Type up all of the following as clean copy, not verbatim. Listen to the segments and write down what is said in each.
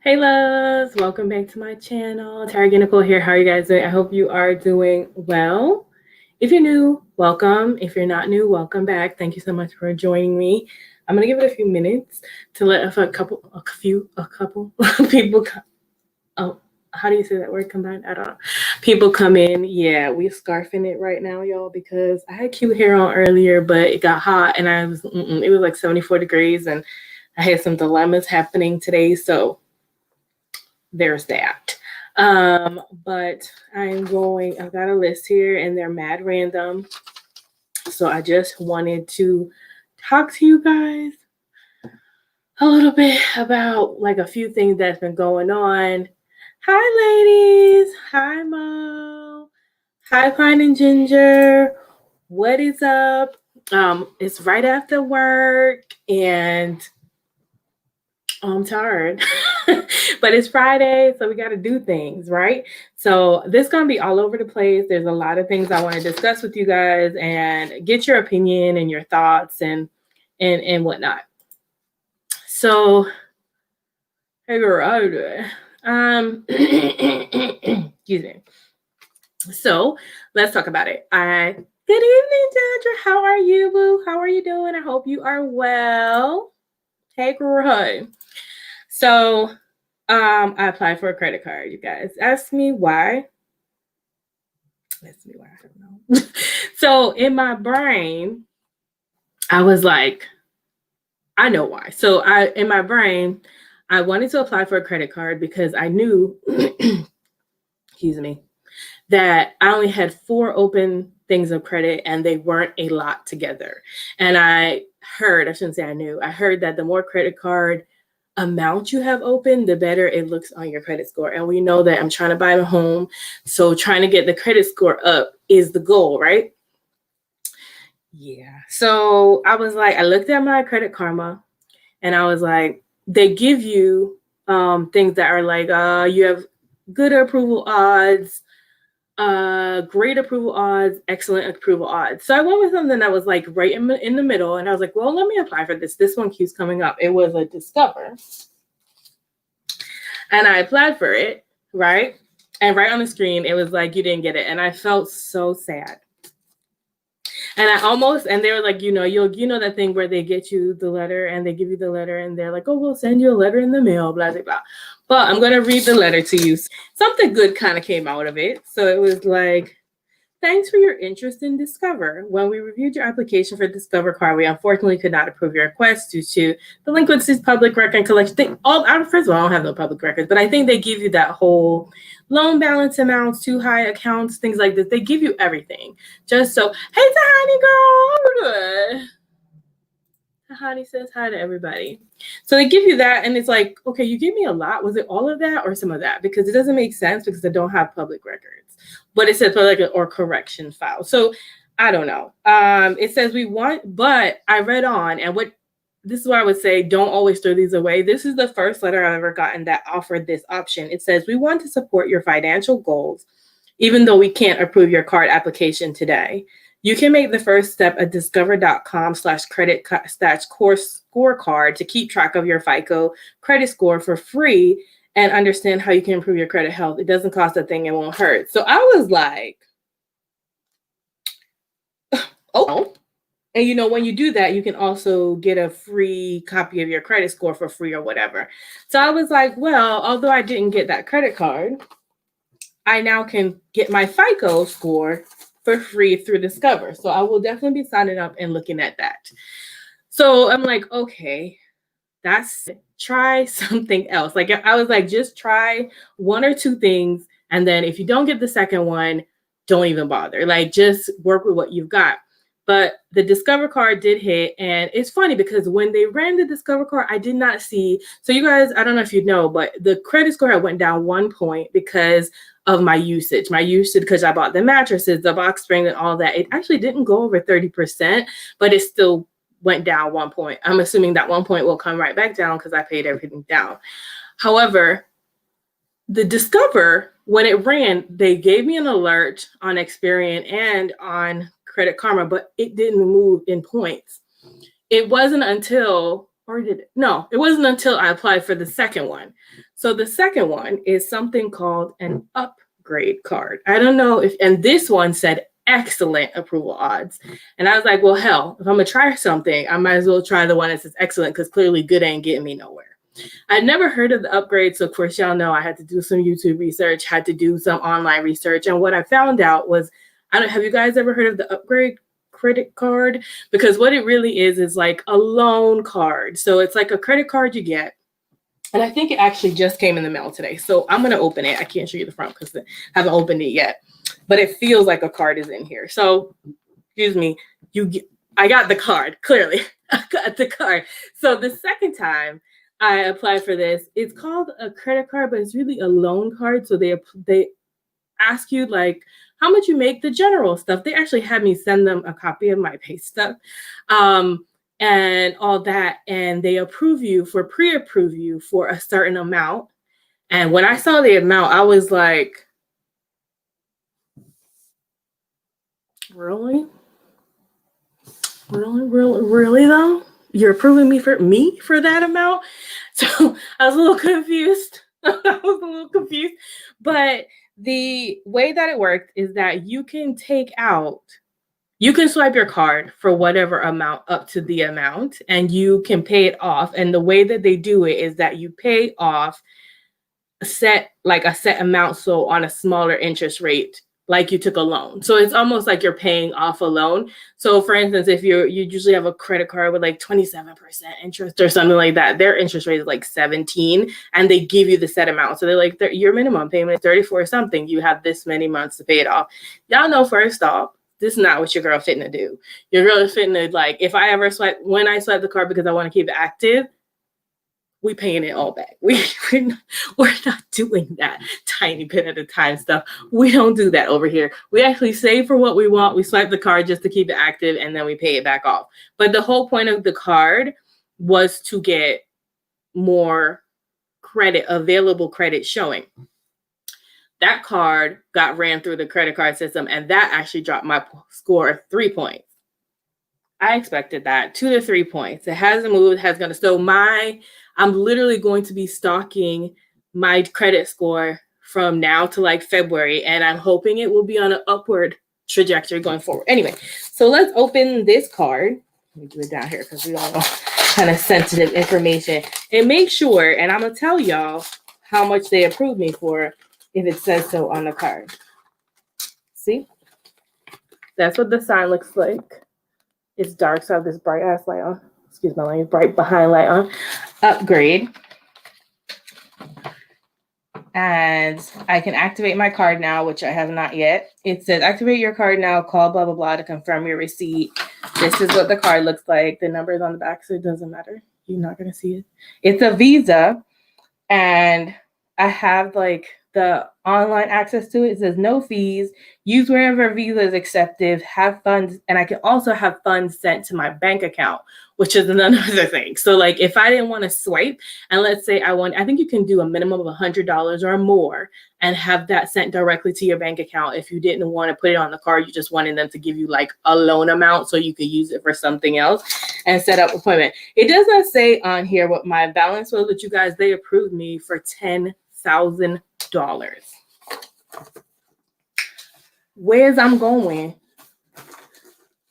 Hey loves, welcome back to my channel. Tara Nicole here. How are you guys doing? I hope you are doing well. If you're new, welcome. If you're not new, welcome back. Thank you so much for joining me. I'm gonna give it a few minutes to let a couple people how do you say that word combined? I don't know. People come in. Yeah, we scarfing it right now, y'all, because I had cute hair on earlier, but it got hot and it was like 74 degrees and I had some dilemmas happening today. So there's that. But I've got a list here and they're mad random. So I just wanted to talk to you guys a little bit about like a few things that's been going on. Hi, ladies. Hi, Mo. Hi, Pine and Ginger. What is up? It's right after work and I'm tired, but it's Friday, so we got to do things, right? So this is going to be all over the place. There's a lot of things I want to discuss with you guys and get your opinion and your thoughts and whatnot. So, hey girl, how you doing? Excuse me. So let's talk about it. Good evening, Deirdre. How are you, boo? How are you doing? I hope you are well. Hey girl. So I applied for a credit card, you guys. Ask me why. I don't know. So in my brain, I was like, I know why. So in my brain, I wanted to apply for a credit card because I knew, excuse me, that I only had 4 open things of credit and they weren't a lot together. And I heard that the more credit card amount you have open, the better it looks on your credit score. And we know that I'm trying to buy a home. So trying to get the credit score up is the goal, right? Yeah. So I was like, I looked at my Credit Karma and I was like, they give you things that are like, you have good approval odds, great approval odds, excellent approval odds. So I went with something that was like right in the middle. And I was like, well, let me apply for this. This one keeps coming up. It was a Discover. And I applied for it, right? And right on the screen, it was like, you didn't get it. And I felt so sad. And they were like, you know that thing where they get you the letter and they give you the letter and they're like, oh, we'll send you a letter in the mail, blah, blah, blah. But I'm going to read the letter to you. Something good kind of came out of it. So it was like, thanks for your interest in Discover. When we reviewed your application for Discover Card, we unfortunately could not approve your request due to delinquencies, public record collection. First of all, I don't have no public records, but I think they give you that whole loan balance amounts, too high accounts, things like this. They give you everything. Just so, hey, Tahani girl. Tahani says hi to everybody. So they give you that, and it's like, okay, you gave me a lot. Was it all of that or some of that? Because it doesn't make sense because I don't have public records. But it says public or correction file. So I don't know. It says but I read on, and this is why I would say don't always throw these away. This is the first letter I've ever gotten that offered this option. It says, we want to support your financial goals, even though we can't approve your card application today. You can make the first step at discover.com/credit/scorecard to keep track of your FICO credit score for free and understand how you can improve your credit health. It doesn't cost a thing. It won't hurt. So I was like, oh. And when you do that, you can also get a free copy of your credit score for free or whatever. So I was like, well, although I didn't get that credit card, I now can get my FICO score for free through Discover. So I will definitely be signing up and looking at that. So I'm like, okay, try something else. Like I was like, just try 1 or 2 things. And then if you don't get the second one, don't even bother. Like just work with what you've got. But the Discover card did hit. And it's funny because when they ran the Discover card, I did not see. So you guys, I don't know if you know, but the credit score had went down 1 point because of my usage. Because I bought the mattresses, the box spring, and all that. It actually didn't go over 30%, but it still went down 1 point. I'm assuming that 1 point will come right back down because I paid everything down. However, the Discover, when it ran, they gave me an alert on Experian and on Credit Karma, but it didn't move in points. It wasn't until I applied for the second one. So the second one is something called an upgrade card. I don't know if, and this one said excellent approval odds. And I was like, well, hell, if I'm gonna try something, I might as well try the one that says excellent, because clearly good ain't getting me nowhere. I'd never heard of the upgrade. So of course, y'all know I had to do some YouTube research, had to do some online research. And what I found out was, have you guys ever heard of the upgrade credit card? Because what it really is like a loan card. So it's like a credit card you get. And I think it actually just came in the mail today. So I'm going to open it. I can't show you the front because I haven't opened it yet. But it feels like a card is in here. So, excuse me, I got the card, clearly. I got the card. So the second time I applied for this, it's called a credit card, but it's really a loan card. So they ask you like how much you make, the general stuff. They actually had me send them a copy of my pay stub. And all that, and they pre-approve you for a certain amount. And when I saw the amount, I was like, really though? You're approving me for that amount? So I was a little confused. But the way that it worked is that you can swipe your card for whatever amount up to the amount, and you can pay it off. And the way that they do it is that you pay off a set amount, so on a smaller interest rate, like you took a loan. So it's almost like you're paying off a loan. So for instance, if you usually have a credit card with like 27% interest or something like that, their interest rate is like 17, and they give you the set amount. So they're like, your minimum payment is 34 something. You have this many months to pay it off. Y'all know, first off, this is not what your girl fitting to do. Your girl is fitting to, like, when I swipe the card because I want to keep it active, we paying it all back. We're not doing that tiny bit at a time stuff. We don't do that over here. We actually save for what we want. We swipe the card just to keep it active, and then we pay it back off. But the whole point of the card was to get more available credit showing. That card got ran through the credit card system, and that actually dropped my score 3 points. I expected that, 2 to 3 points. It hasn't moved, I'm literally going to be stalking my credit score from now to like February, and I'm hoping it will be on an upward trajectory going forward. Anyway, so let's open this card. Let me do it down here because we don't know kind of sensitive information. And make sure, and I'm going to tell y'all how much they approved me for if it says so on the card. See? That's what the sign looks like. It's dark, so I have this bright ass light on. Excuse my language, bright behind light on. Upgrade. And I can activate my card now, which I have not yet. It says activate your card now, call blah, blah, blah to confirm your receipt. This is what the card looks like. The number is on the back, so it doesn't matter. You're not going to see it. It's a Visa, and I have like the online access to it. It says no fees, use wherever Visa is accepted, have funds, and I can also have funds sent to my bank account, which is another thing. So like if I didn't want to swipe, and let's say I think you can do a minimum of $100 or more and have that sent directly to your bank account. If you didn't want to put it on the card, you just wanted them to give you like a loan amount so you could use it for something else and set up appointment. It does not say on here what my balance was, but you guys, they approved me for $10,000. Where's I'm going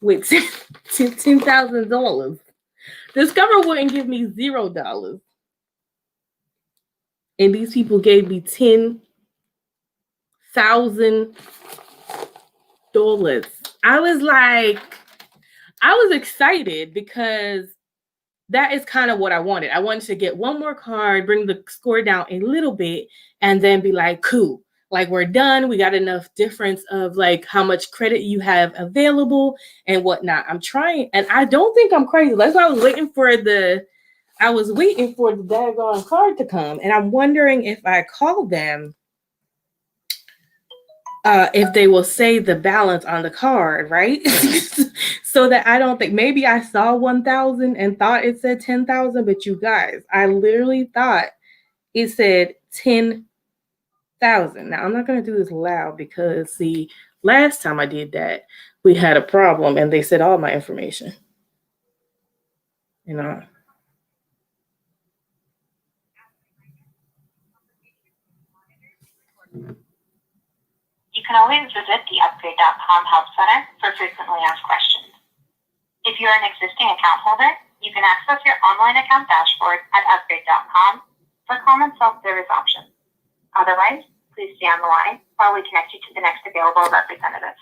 with $10,000? Discover wouldn't give me $0, and these people gave me $10,000. I was excited because that is kind of what I wanted. I wanted to get one more card, bring the score down a little bit, and then be like, cool, like we're done. We got enough difference of like how much credit you have available and whatnot. I'm trying, and I don't think I'm crazy. That's why I was waiting for the daggone card to come. And I'm wondering if I call them, if they will say the balance on the card, right? So that I don't think, maybe I saw 1,000 and thought it said 10,000, but you guys, I literally thought it said 10,000. Now I'm not going to do this loud because see, last time I did that, we had a problem and they said all my information, you know. You can always visit the Upgrade.com Help Center for frequently asked questions. If you're an existing account holder, you can access your online account dashboard at Upgrade.com for common self-service options. Otherwise, please stay on the line while we connect you to the next available representative.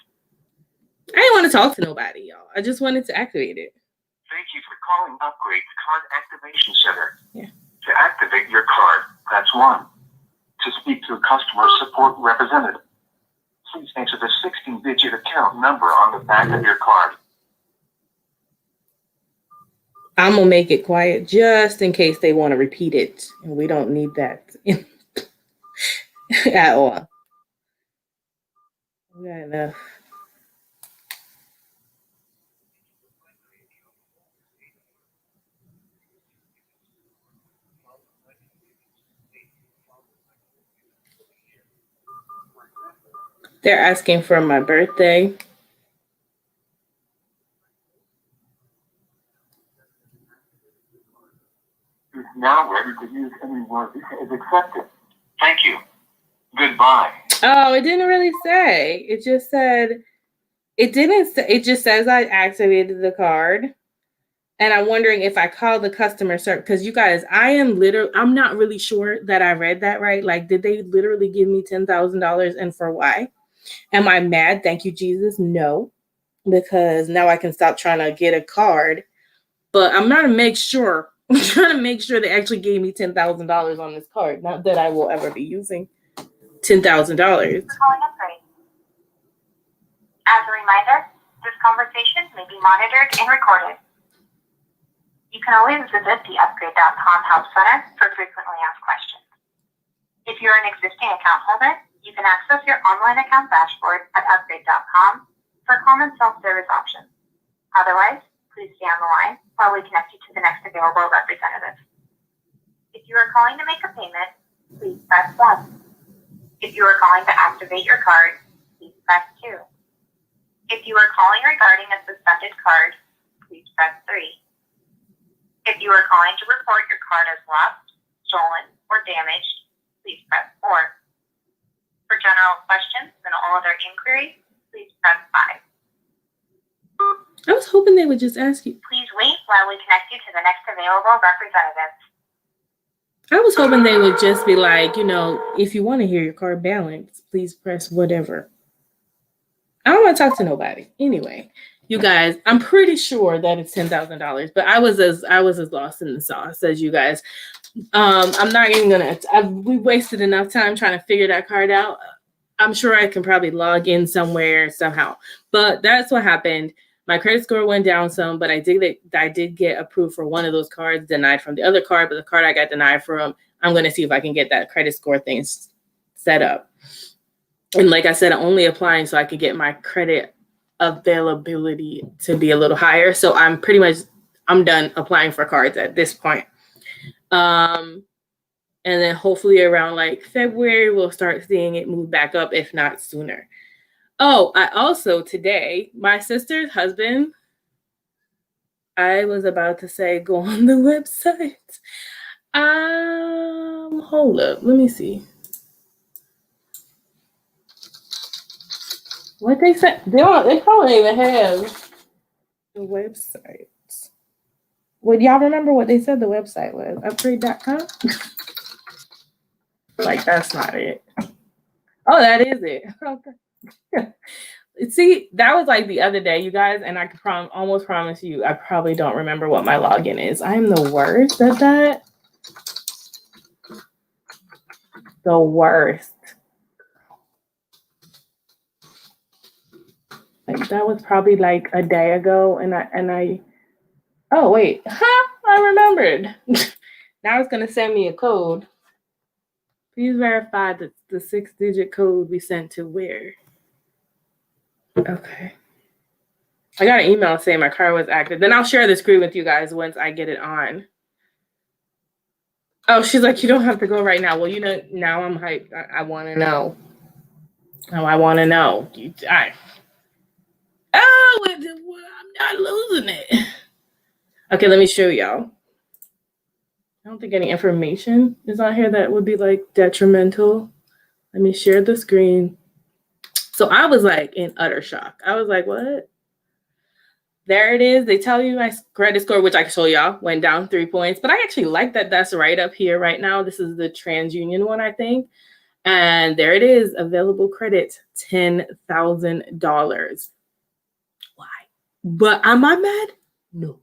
I didn't want to talk to nobody, y'all. I just wanted to activate it. Thank you for calling Upgrade's Card Activation Center. Yeah. To activate your card, press 1. To speak to a customer support representative, please enter the 16-digit account number on the back of your card. I'm going to make it quiet just in case they want to repeat it. And we don't need that at all. We got enough. They're asking for my birthday. Is now ready to use any word is accepted. Thank you. Goodbye. Oh, it didn't really say. It just said, it didn't say, it just says I activated the card. And I'm wondering if I call the customer service, because you guys, I'm not really sure that I read that right. Like, did they literally give me $10,000 and for why? Am I mad? Thank you, Jesus. No, because now I can stop trying to get a card. But I'm trying to make sure. I'm trying to make sure they actually gave me $10,000 on this card. Not that I will ever be using $10,000. Calling Upgrade. As a reminder, this conversation may be monitored and recorded. You can always visit the Upgrade.com Help Center for frequently asked questions. If you're an existing account holder, you can access your online account dashboard at Upgrade.com for common self-service options. Otherwise, please stay on the line while we connect you to the next available representative. If you are calling to make a payment, please press 1. If you are calling to activate your card, please press 2. If you are calling regarding a suspended card, please press 3. If you are calling to report your card as lost, stolen, or damaged, please press 4. For general questions and all other inquiries, please press 5. I was hoping they would just ask you. Please wait while we connect you to the next available representative. I was hoping they would just be like, if you want to hear your card balance, please press whatever. I don't want to talk to nobody. Anyway, you guys, I'm pretty sure that it's $10,000, but I was as lost in the sauce as you guys. I'm not even we wasted enough time trying to figure that card out. I'm sure I can probably log in somewhere somehow, but that's what happened. My credit score went down some, but I did get approved for one of those cards, denied from the other card, but the card I got denied from, I'm going to see if I can get that credit score thing set up. And like I said, I'm only applying so I could get my credit availability to be a little higher. So I'm done applying for cards at this point. And then hopefully around like February, we'll start seeing it move back up, if not sooner. Oh, I also today, my sister's husband, I was about to say, go on the website. Hold up, let me see. What they said, they probably even have the website. Would y'all remember what they said the website was? Upgrade.com? Like, that's not it. Oh, that is it. Okay. See, that was like the other day, you guys, and I can almost promise you, I probably don't remember what my login is. I am the worst at that. The worst. Like, that was probably like a day ago, and I oh wait, I remembered. Now it's gonna send me a code. Please verify that the 6-digit code we sent to where. Okay. I got an email saying my card was active. Then I'll share the screen with you guys once I get it on. Oh, she's like, you don't have to go right now. Well, now I'm hyped. I want to know. Oh, I want to know. I'm not losing it. Okay, let me show y'all. I don't think any information is on here that would be like detrimental. Let me share the screen. So I was like in utter shock. I was like, what? There it is. They tell you my credit score, which I can show y'all, went down 3 points. But I actually like that that's right up here right now. This is the TransUnion one, I think. And there it is. Available credit, $10,000. Why? But am I mad? No.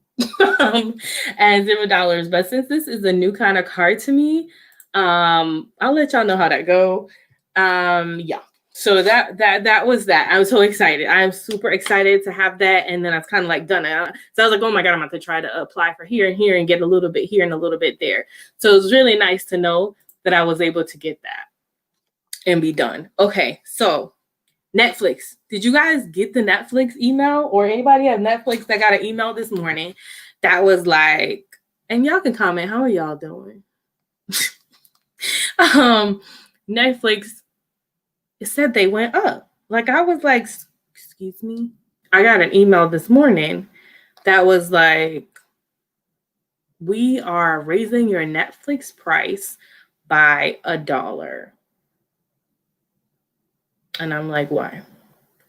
And $0. But since this is a new kind of card to me, I'll let y'all know how that go. Yeah. So that was that. I was so excited. I'm super excited to have that. And then I was kind of like done it. So I was like, oh my God, I'm about to try to apply for here and here and get a little bit here and a little bit there. So it was really nice to know that I was able to get that and be done. Okay, so Netflix. Did you guys get the Netflix email, or anybody have Netflix that got an email this morning that was like, and y'all can comment, how are y'all doing? Netflix, it said they went up. Like, I was like, excuse me. I got an email this morning that was like, we are raising your Netflix price by $1. And I'm like, why?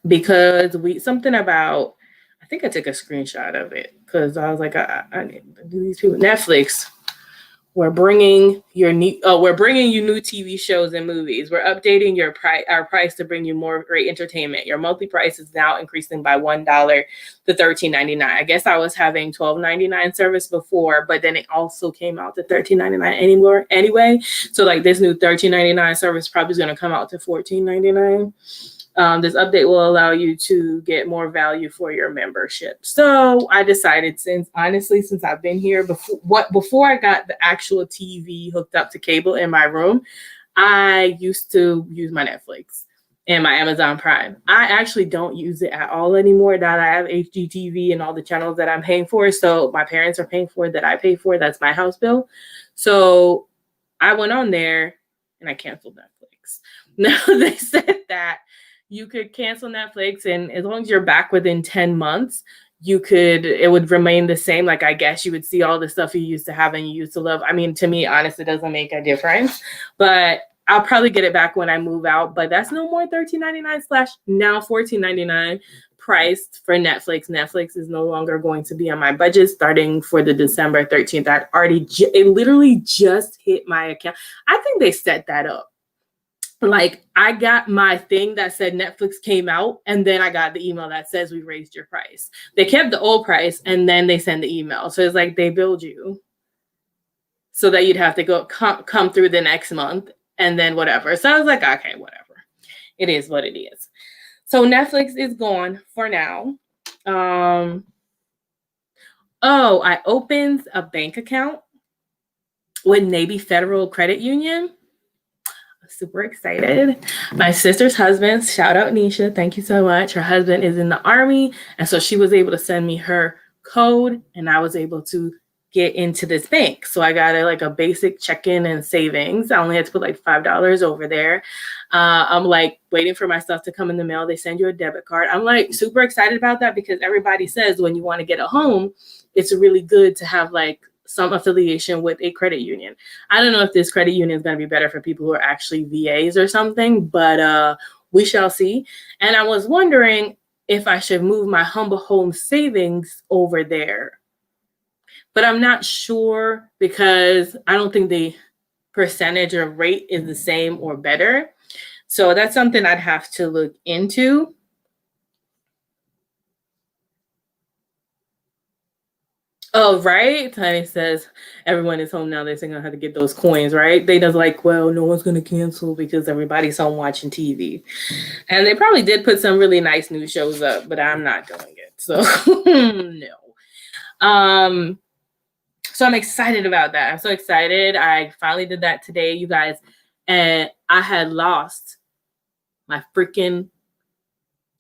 Because something about, I think I took a screenshot of it because I was like, I need to do these people. Netflix, we're bringing you new TV shows and movies. We're updating our price to bring you more great entertainment. Your monthly price is now increasing by $1 to $13.99. I guess I was having $12.99 service before, but then it also came out to $13.99 anyway. So like this new $13.99 service probably is going to come out to $14.99. This update will allow you to get more value for your membership. So I decided, since I've been here before I got the actual TV hooked up to cable in my room, I used to use my Netflix and my Amazon Prime. I actually don't use it at all anymore that I have HGTV and all the channels that I'm paying for. So my parents are paying for, that I pay for. That's my house bill. So I went on there and I canceled Netflix. Now they said that you could cancel Netflix, and as long as you're back within 10 months, it would remain the same. Like, I guess you would see all the stuff you used to have and you used to love. I mean, to me, honestly, it doesn't make a difference, but I'll probably get it back when I move out. But that's no more $13.99 / now $14.99 price for Netflix. Netflix is no longer going to be on my budget starting for the December 13th. It literally just hit my account. I think they set that up. Like, I got my thing that said Netflix came out, and then I got the email that says we raised your price. They kept the old price, and then they send the email. So it's like they billed you so that you'd have to come through the next month and then whatever. So I was like, okay, whatever. It is what it is. So Netflix is gone for now. I opened a bank account with Navy Federal Credit Union. Super excited. My sister's husband, shout out Nisha, thank you so much. Her husband is in the Army, and so she was able to send me her code, and I was able to get into this bank. So I got a basic check-in and savings. I only had to put like $5 over there. I'm like waiting for my stuff to come in the mail. They send you a debit card. I'm like super excited about that because everybody says when you want to get a home, it's really good to have like some affiliation with a credit union. I don't know if this credit union is going to be better for people who are actually VAs or something, but we shall see. And I was wondering if I should move my Humble Home savings over there. But I'm not sure because I don't think the percentage or rate is the same or better. So that's something I'd have to look into. Oh, right. Tiny says everyone is home now. They're going to have to get those coins, right? They just like, well, no one's going to cancel because everybody's home watching TV. And they probably did put some really nice new shows up, but I'm not doing it. So no. So I'm excited about that. I'm so excited. I finally did that today, you guys. And I had lost my freaking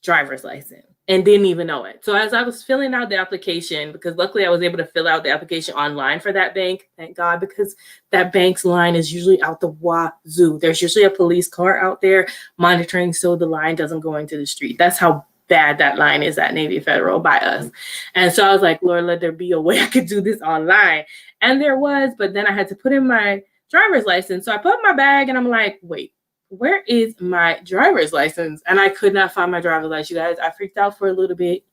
driver's license and didn't even know it. So as I was filling out the application, because luckily I was able to fill out the application online for that bank, thank God, because that bank's line is usually out the wazoo. There's usually a police car out there monitoring so the line doesn't go into the street. That's how bad that line is at Navy Federal by us. And so I was like, Lord, let there be a way I could do this online. And there was, but then I had to put in my driver's license. So I put in my bag and I'm like, wait, where is my driver's license? And I could not find my driver's license, you guys. I freaked out for a little bit.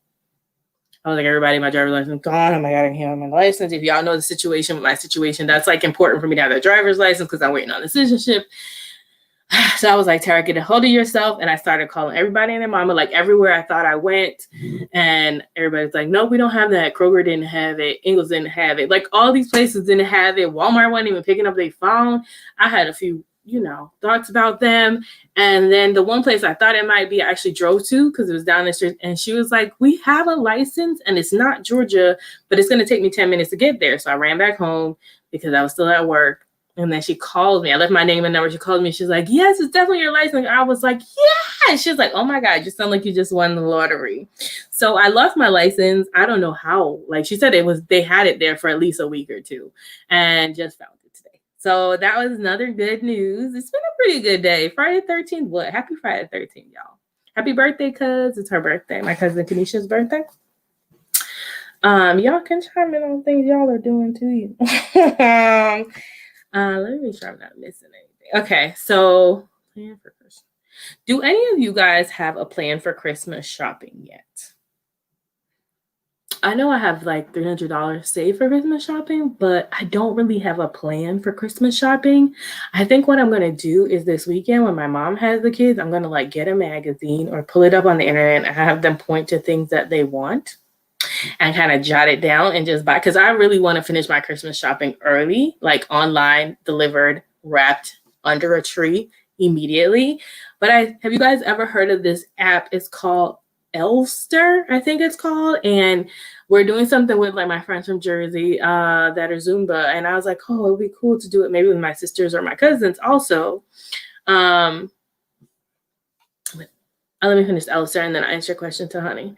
I was like, everybody, my driver's license gone. Oh my God, I can't have my license. If y'all know the situation with my situation, that's like important for me to have that driver's license because I'm waiting on the citizenship. So I was like, Tara, get a hold of yourself. And I started calling everybody and their mama, like everywhere I thought I went. And everybody's like, no, we don't have that. Kroger didn't have it. Ingles didn't have it. Like all these places didn't have it. Walmart wasn't even picking up their phone. I had a few, thoughts about them. And then the one place I thought it might be, I actually drove to because it was down the street. And she was like, we have a license and it's not Georgia, but it's going to take me 10 minutes to get there. So I ran back home because I was still at work. And then she called me. I left my name and number. She called me. She's like, yes, it's definitely your license. I was like, yeah. She was like, oh my God, you sound like you just won the lottery. So I lost my license. I don't know how. Like she said, they had it there for at least a week or two and just found it today. So that was another good news. It's been a pretty good day. Friday 13th. What? Happy Friday 13th, y'all. Happy birthday, cuz. It's her birthday. My cousin Kanisha's birthday. Y'all can chime in on things y'all are doing too. Let me make sure I'm not missing anything. Okay, so plan for Christmas. Do any of you guys have a plan for Christmas shopping yet? I know I have like $300 saved for Christmas shopping, but I don't really have a plan for Christmas shopping. I think what I'm going to do is this weekend when my mom has the kids, I'm going to like get a magazine or pull it up on the internet and have them point to things that they want and kind of jot it down and just buy, because I really want to finish my Christmas shopping early, like online, delivered, wrapped under a tree immediately. But have you guys ever heard of this app? It's called Elfster, I think it's called. And we're doing something with like my friends from Jersey that are Zumba. And I was like, oh, it would be cool to do it maybe with my sisters or my cousins also. Let me finish Elfster and then I answer your question to Honey.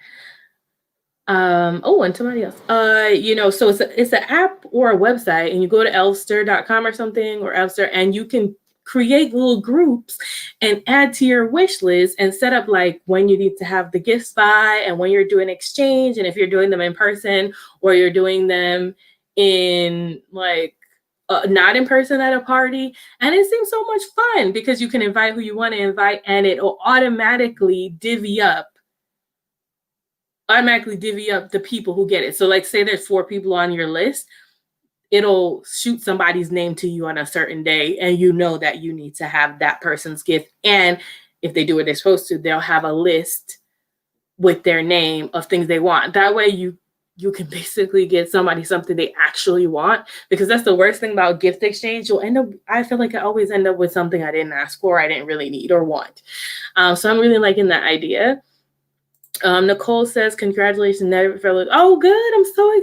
And somebody else. So it's an app or a website, and you go to elfster.com or something, or Elfster, and you can create little groups and add to your wish list and set up like when you need to have the gifts by and when you're doing exchange, and if you're doing them in person or you're doing them in like not in person at a party. And it seems so much fun because you can invite who you want to invite, and it'll automatically divvy up the people who get it. So like say there's 4 people on your list, it'll shoot somebody's name to you on a certain day, and you know that you need to have that person's gift. And if they do what they're supposed to, they'll have a list with their name of things they want. That way you can basically get somebody something they actually want, because that's the worst thing about gift exchange. I feel like I always end up with something I didn't ask for, I didn't really need or want. So I'm really liking that idea. Nicole says, congratulations, Never Fellow. Oh, good. I'm so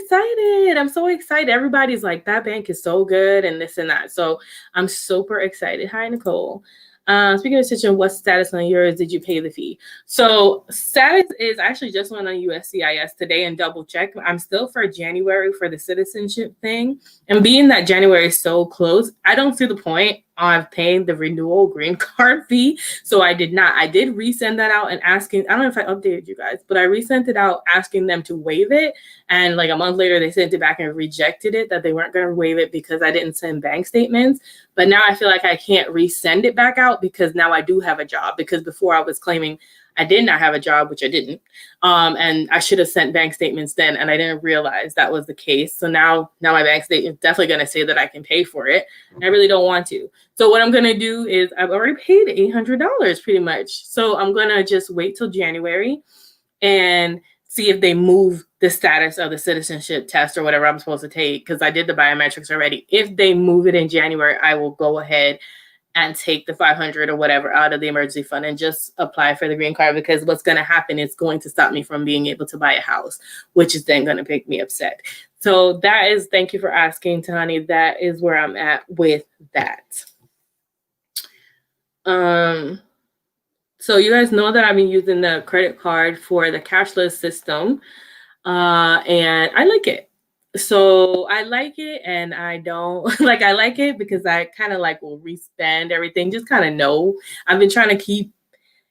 excited. Everybody's like, that bank is so good and this and that. So I'm super excited. Hi, Nicole. Speaking of situation, what's status on yours? Did you pay the fee? So status is actually just went on USCIS today and double checked. I'm still for January for the citizenship thing. And being that January is so close, I don't see the point of paying the renewal green card fee. So I did not. I did resend that out and asking, I don't know if I updated you guys, but I resent it out asking them to waive it. And like a month later, they sent it back and rejected it, that they weren't going to waive it because I didn't send bank statements. But now I feel like I can't resend it back out because now I do have a job, because before I was claiming I did not have a job, which I didn't. And I should have sent bank statements then, and I didn't realize that was the case. So now my bank statement is definitely going to say that I can pay for it. And I really don't want to. So what I'm going to do is I've already paid $800 pretty much. So I'm going to just wait till January and see if they move the status of the citizenship test or whatever I'm supposed to take, because I did the biometrics already. If they move it in January, I will go ahead and take the $500 or whatever out of the emergency fund and just apply for the green card, because what's going to happen is going to stop me from being able to buy a house, which is then going to make me upset. So thank you for asking, Tani. That is where I'm at with that. So you guys know that I've been using the credit card for the cashless system, and I like it. So I like it, and I don't like, I like it because I kind of like will respend everything, just kind of know. I've been trying to keep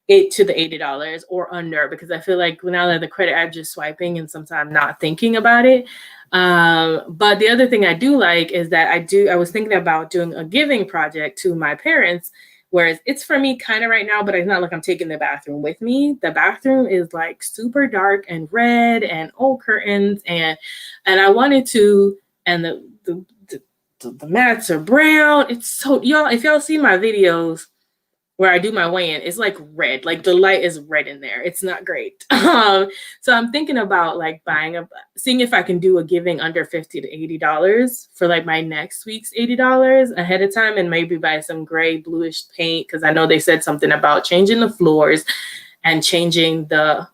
it to the $80 or under, because I feel like now that the credit, I'm just swiping and sometimes not thinking about it. But the other thing I do like is that I was thinking about doing a giving project to my parents Whereas it's for me kind of right now, but it's not like I'm taking the bathroom with me. The bathroom is like super dark and red and old curtains, and I wanted to, and the mats are brown. It's so, y'all, if y'all see my videos where I do my weigh-in, it's like red, like the light is red in there. It's not great. So I'm thinking about like seeing if I can do a giving under $50 to $80 for like my next week's $80 ahead of time, and maybe buy some gray bluish paint, because I know they said something about changing the floors and changing the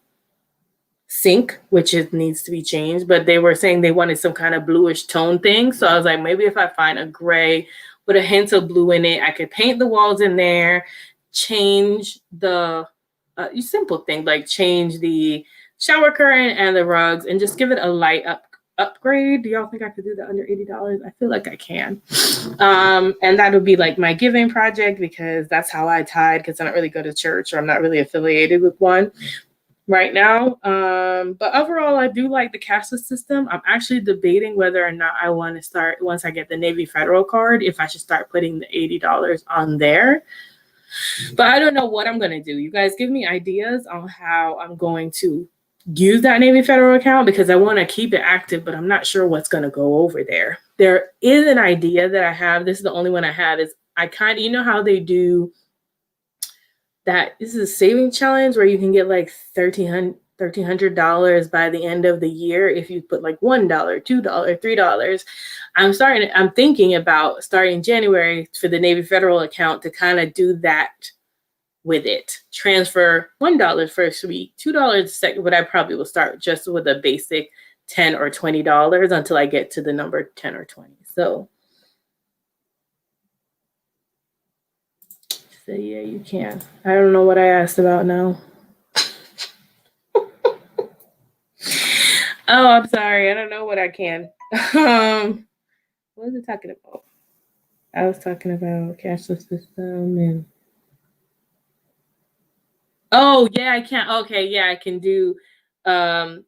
sink, which it needs to be changed, but they were saying they wanted some kind of bluish tone thing. So I was like, maybe if I find a gray with a hint of blue in it, I could paint the walls in there, change the simple thing like change the shower curtain and the rugs, and just give it a light upgrade. Do y'all think I could do that under $80? I feel like I can. And that would be like my giving project, because that's how I tithe, because I don't really go to church, or I'm not really affiliated with one right now. But overall, I do like the cashless system. I'm actually debating whether or not I want to start, once I get the Navy Federal card, if I should start putting the $80 on there. But I don't know what I'm going to do. You guys give me ideas on how I'm going to use that Navy Federal account, because I want to keep it active, but I'm not sure what's going to go over there. There is an idea that I have. This is the only one I have. Is I kind of, you know how they do that, this is a saving challenge where you can get like $1,300 by the end of the year if you put like $1, $2, $3. I'm thinking about starting January for the Navy Federal account to kind of do that with it. Transfer $1 first week, $2 second, but I probably will start just with a basic $10 or $20 until I get to the number 10 or 20. So yeah, you can. I don't know what I asked about now. Oh, I'm sorry. I don't know what I can. What was it talking about? I was talking about cashless system and. Oh yeah, I can. Okay, yeah, I can do the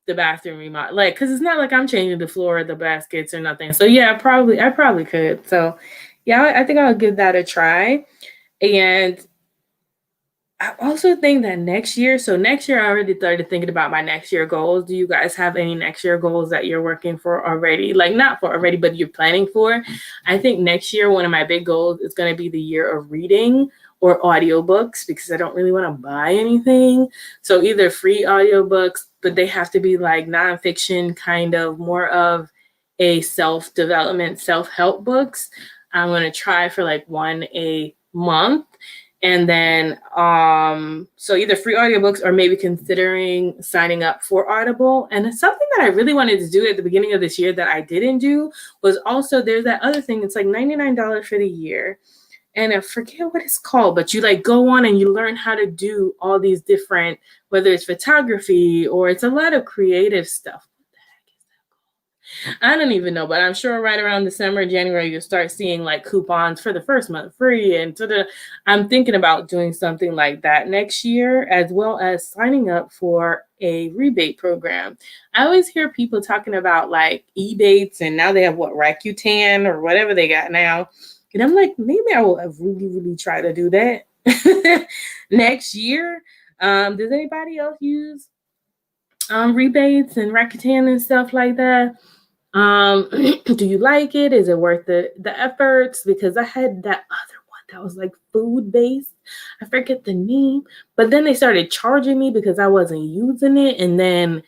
bathroom remodel, like, because it's not like I'm changing the floor or the baskets or nothing. So yeah, I probably could. So yeah, I think I'll give that a try. And I also think that next year I already started thinking about my next year goals. Do you guys have any next year goals that you're working for already? Like, not for already, but you're planning for? I think next year, one of my big goals is going to be the year of reading or audiobooks, because I don't really want to buy anything. So either free audiobooks, but they have to be like nonfiction, kind of more of a self-development, self-help books. I'm going to try for like one a month. And then, so either free audiobooks or maybe considering signing up for Audible. And something that I really wanted to do at the beginning of this year that I didn't do was also, there's that other thing. It's like $99 for the year. And I forget what it's called, but you like go on and you learn how to do all these different, whether it's photography or it's a lot of creative stuff. I don't even know, but I'm sure right around December, January, you'll start seeing like coupons for the first month free. And I'm thinking about doing something like that next year, as well as signing up for a rebate program. I always hear people talking about like Ebates, and now they have Rakuten or whatever they got now. And I'm like, maybe I will really, really try to do that next year. Does anybody else use rebates and Rakuten and stuff like that? Do you like it? Is it worth the efforts? Because I had that other one that was like food based. I forget the name, but then they started charging me because I wasn't using it, and then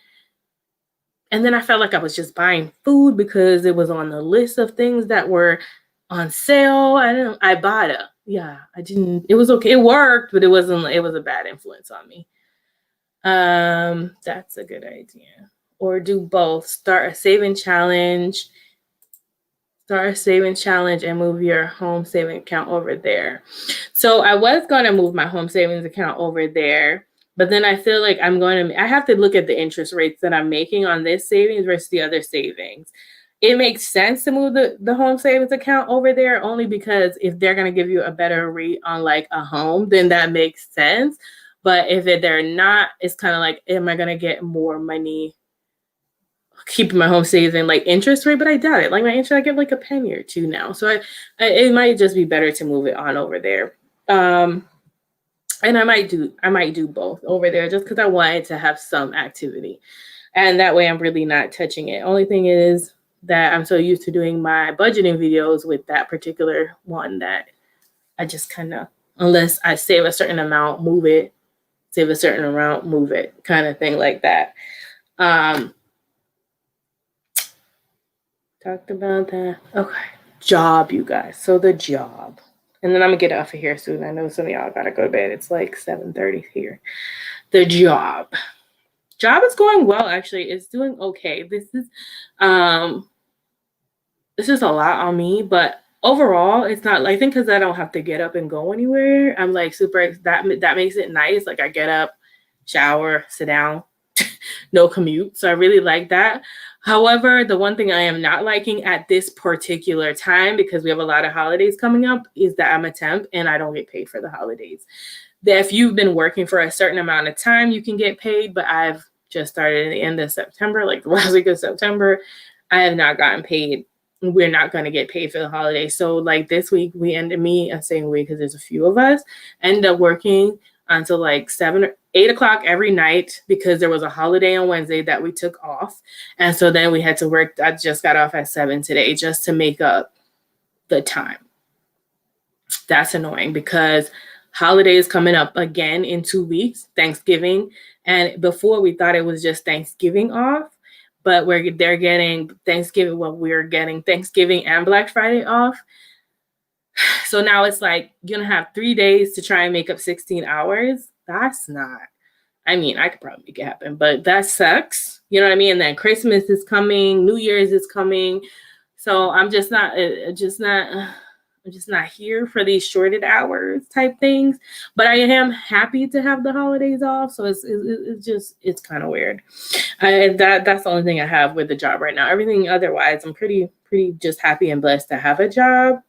I felt like I was just buying food because it was on the list of things that were on sale. I bought it. Yeah, I didn't. It was okay. It worked, but it was a bad influence on me. That's a good idea. Or do both. Start a saving challenge and move your home saving account over there. So I was going to move my home savings account over there, but then I feel like I have to look at the interest rates that I'm making on this savings versus the other savings. It makes sense to move the home savings account over there only because if they're going to give you a better rate on like a home, then that makes sense. But if they're not, it's kind of like, am I going to get more money keeping my home savings like interest rate? But I doubt it. Like my interest, I get like a penny or two now. So it might just be better to move it on over there. And I might do both over there just because I wanted to have some activity. And that way I'm really not touching it. Only thing is that I'm so used to doing my budgeting videos with that particular one that I just kind of, unless I save a certain amount, move it, save a certain amount, move it, kind of thing like that. Talked about that. Okay. Job, you guys. So the job. And then I'm gonna get off of here soon. I know some of y'all gotta go to bed. It's like 7:30 here. The job. Job is going well, actually. It's doing okay. This is a lot on me, but overall, it's not. I think because I don't have to get up and go anywhere. I'm like super. That makes it nice. Like I get up, shower, sit down, no commute. So I really like that. However, the one thing I am not liking at this particular time, because we have a lot of holidays coming up, is that I'm a temp and I don't get paid for the holidays. That if you've been working for a certain amount of time, you can get paid, but I've just started at the end of September, like the last week of September. I have not gotten paid. We're not going to get paid for the holidays. So like this week, I'm saying we because there's a few of us, end up working until like 7 or 8 o'clock every night because there was a holiday on Wednesday that we took off. And so then we had to work. I just got off at 7 today just to make up the time. That's annoying because holiday is coming up again in 2 weeks, Thanksgiving. And before we thought it was just Thanksgiving off, but they're getting Thanksgiving. Well, we're getting Thanksgiving and Black Friday off. So now it's like you're going to have 3 days to try and make up 16 hours. That's not, I mean, I could probably make it happen, but that sucks. You know what I mean? And then Christmas is coming, New Year's is coming. So I'm just not here for these shorted hours type things, but I am happy to have the holidays off. So it's kind of weird. That's the only thing I have with the job right now. Everything otherwise, I'm pretty just happy and blessed to have a job.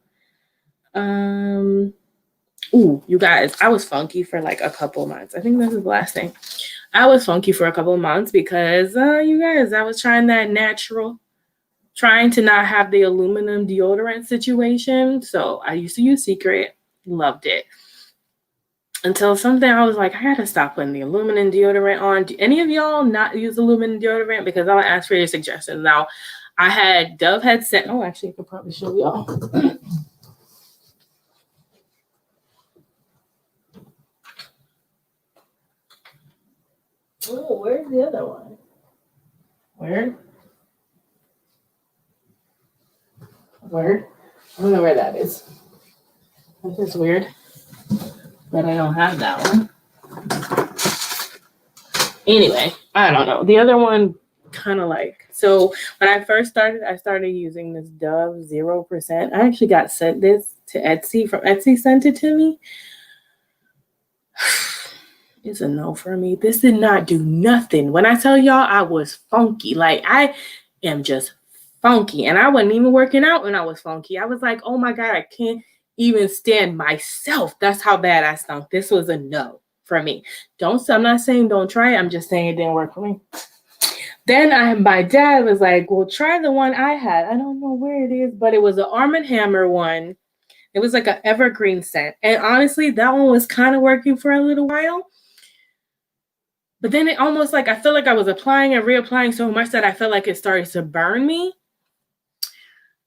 You guys, I was funky for like a couple months. I think this is the last thing. I was funky for a couple of months because you guys, I was trying that natural, trying to not have the aluminum deodorant situation. So I used to use Secret, loved it. Until something I was like, I gotta stop putting the aluminum deodorant on. Do any of y'all not use aluminum deodorant? Because I'll ask for your suggestions. Now, Dove had sent, actually I could probably show y'all. Oh, where's the other one? Where? Word. I don't know where that is. That's just weird. But I don't have that one. Anyway, I don't know. The other one kind of like. So when I first started, I started using this Dove 0%. I actually got sent this to Etsy. From Etsy sent it to me. It's a no for me. This did not do nothing. When I tell y'all I was funky, like I am just funky. And I wasn't even working out when I was funky. I was like, oh my God, I can't even stand myself. That's how bad I stunk. This was a no for me. I'm not saying don't try it. I'm just saying it didn't work for me. Then my dad was like, well, try the one I had. I don't know where it is, but it was an Arm & Hammer one. It was like an evergreen scent. And honestly, that one was kind of working for a little while. But then it almost like, I feel like I was applying and reapplying so much that I felt like it started to burn me.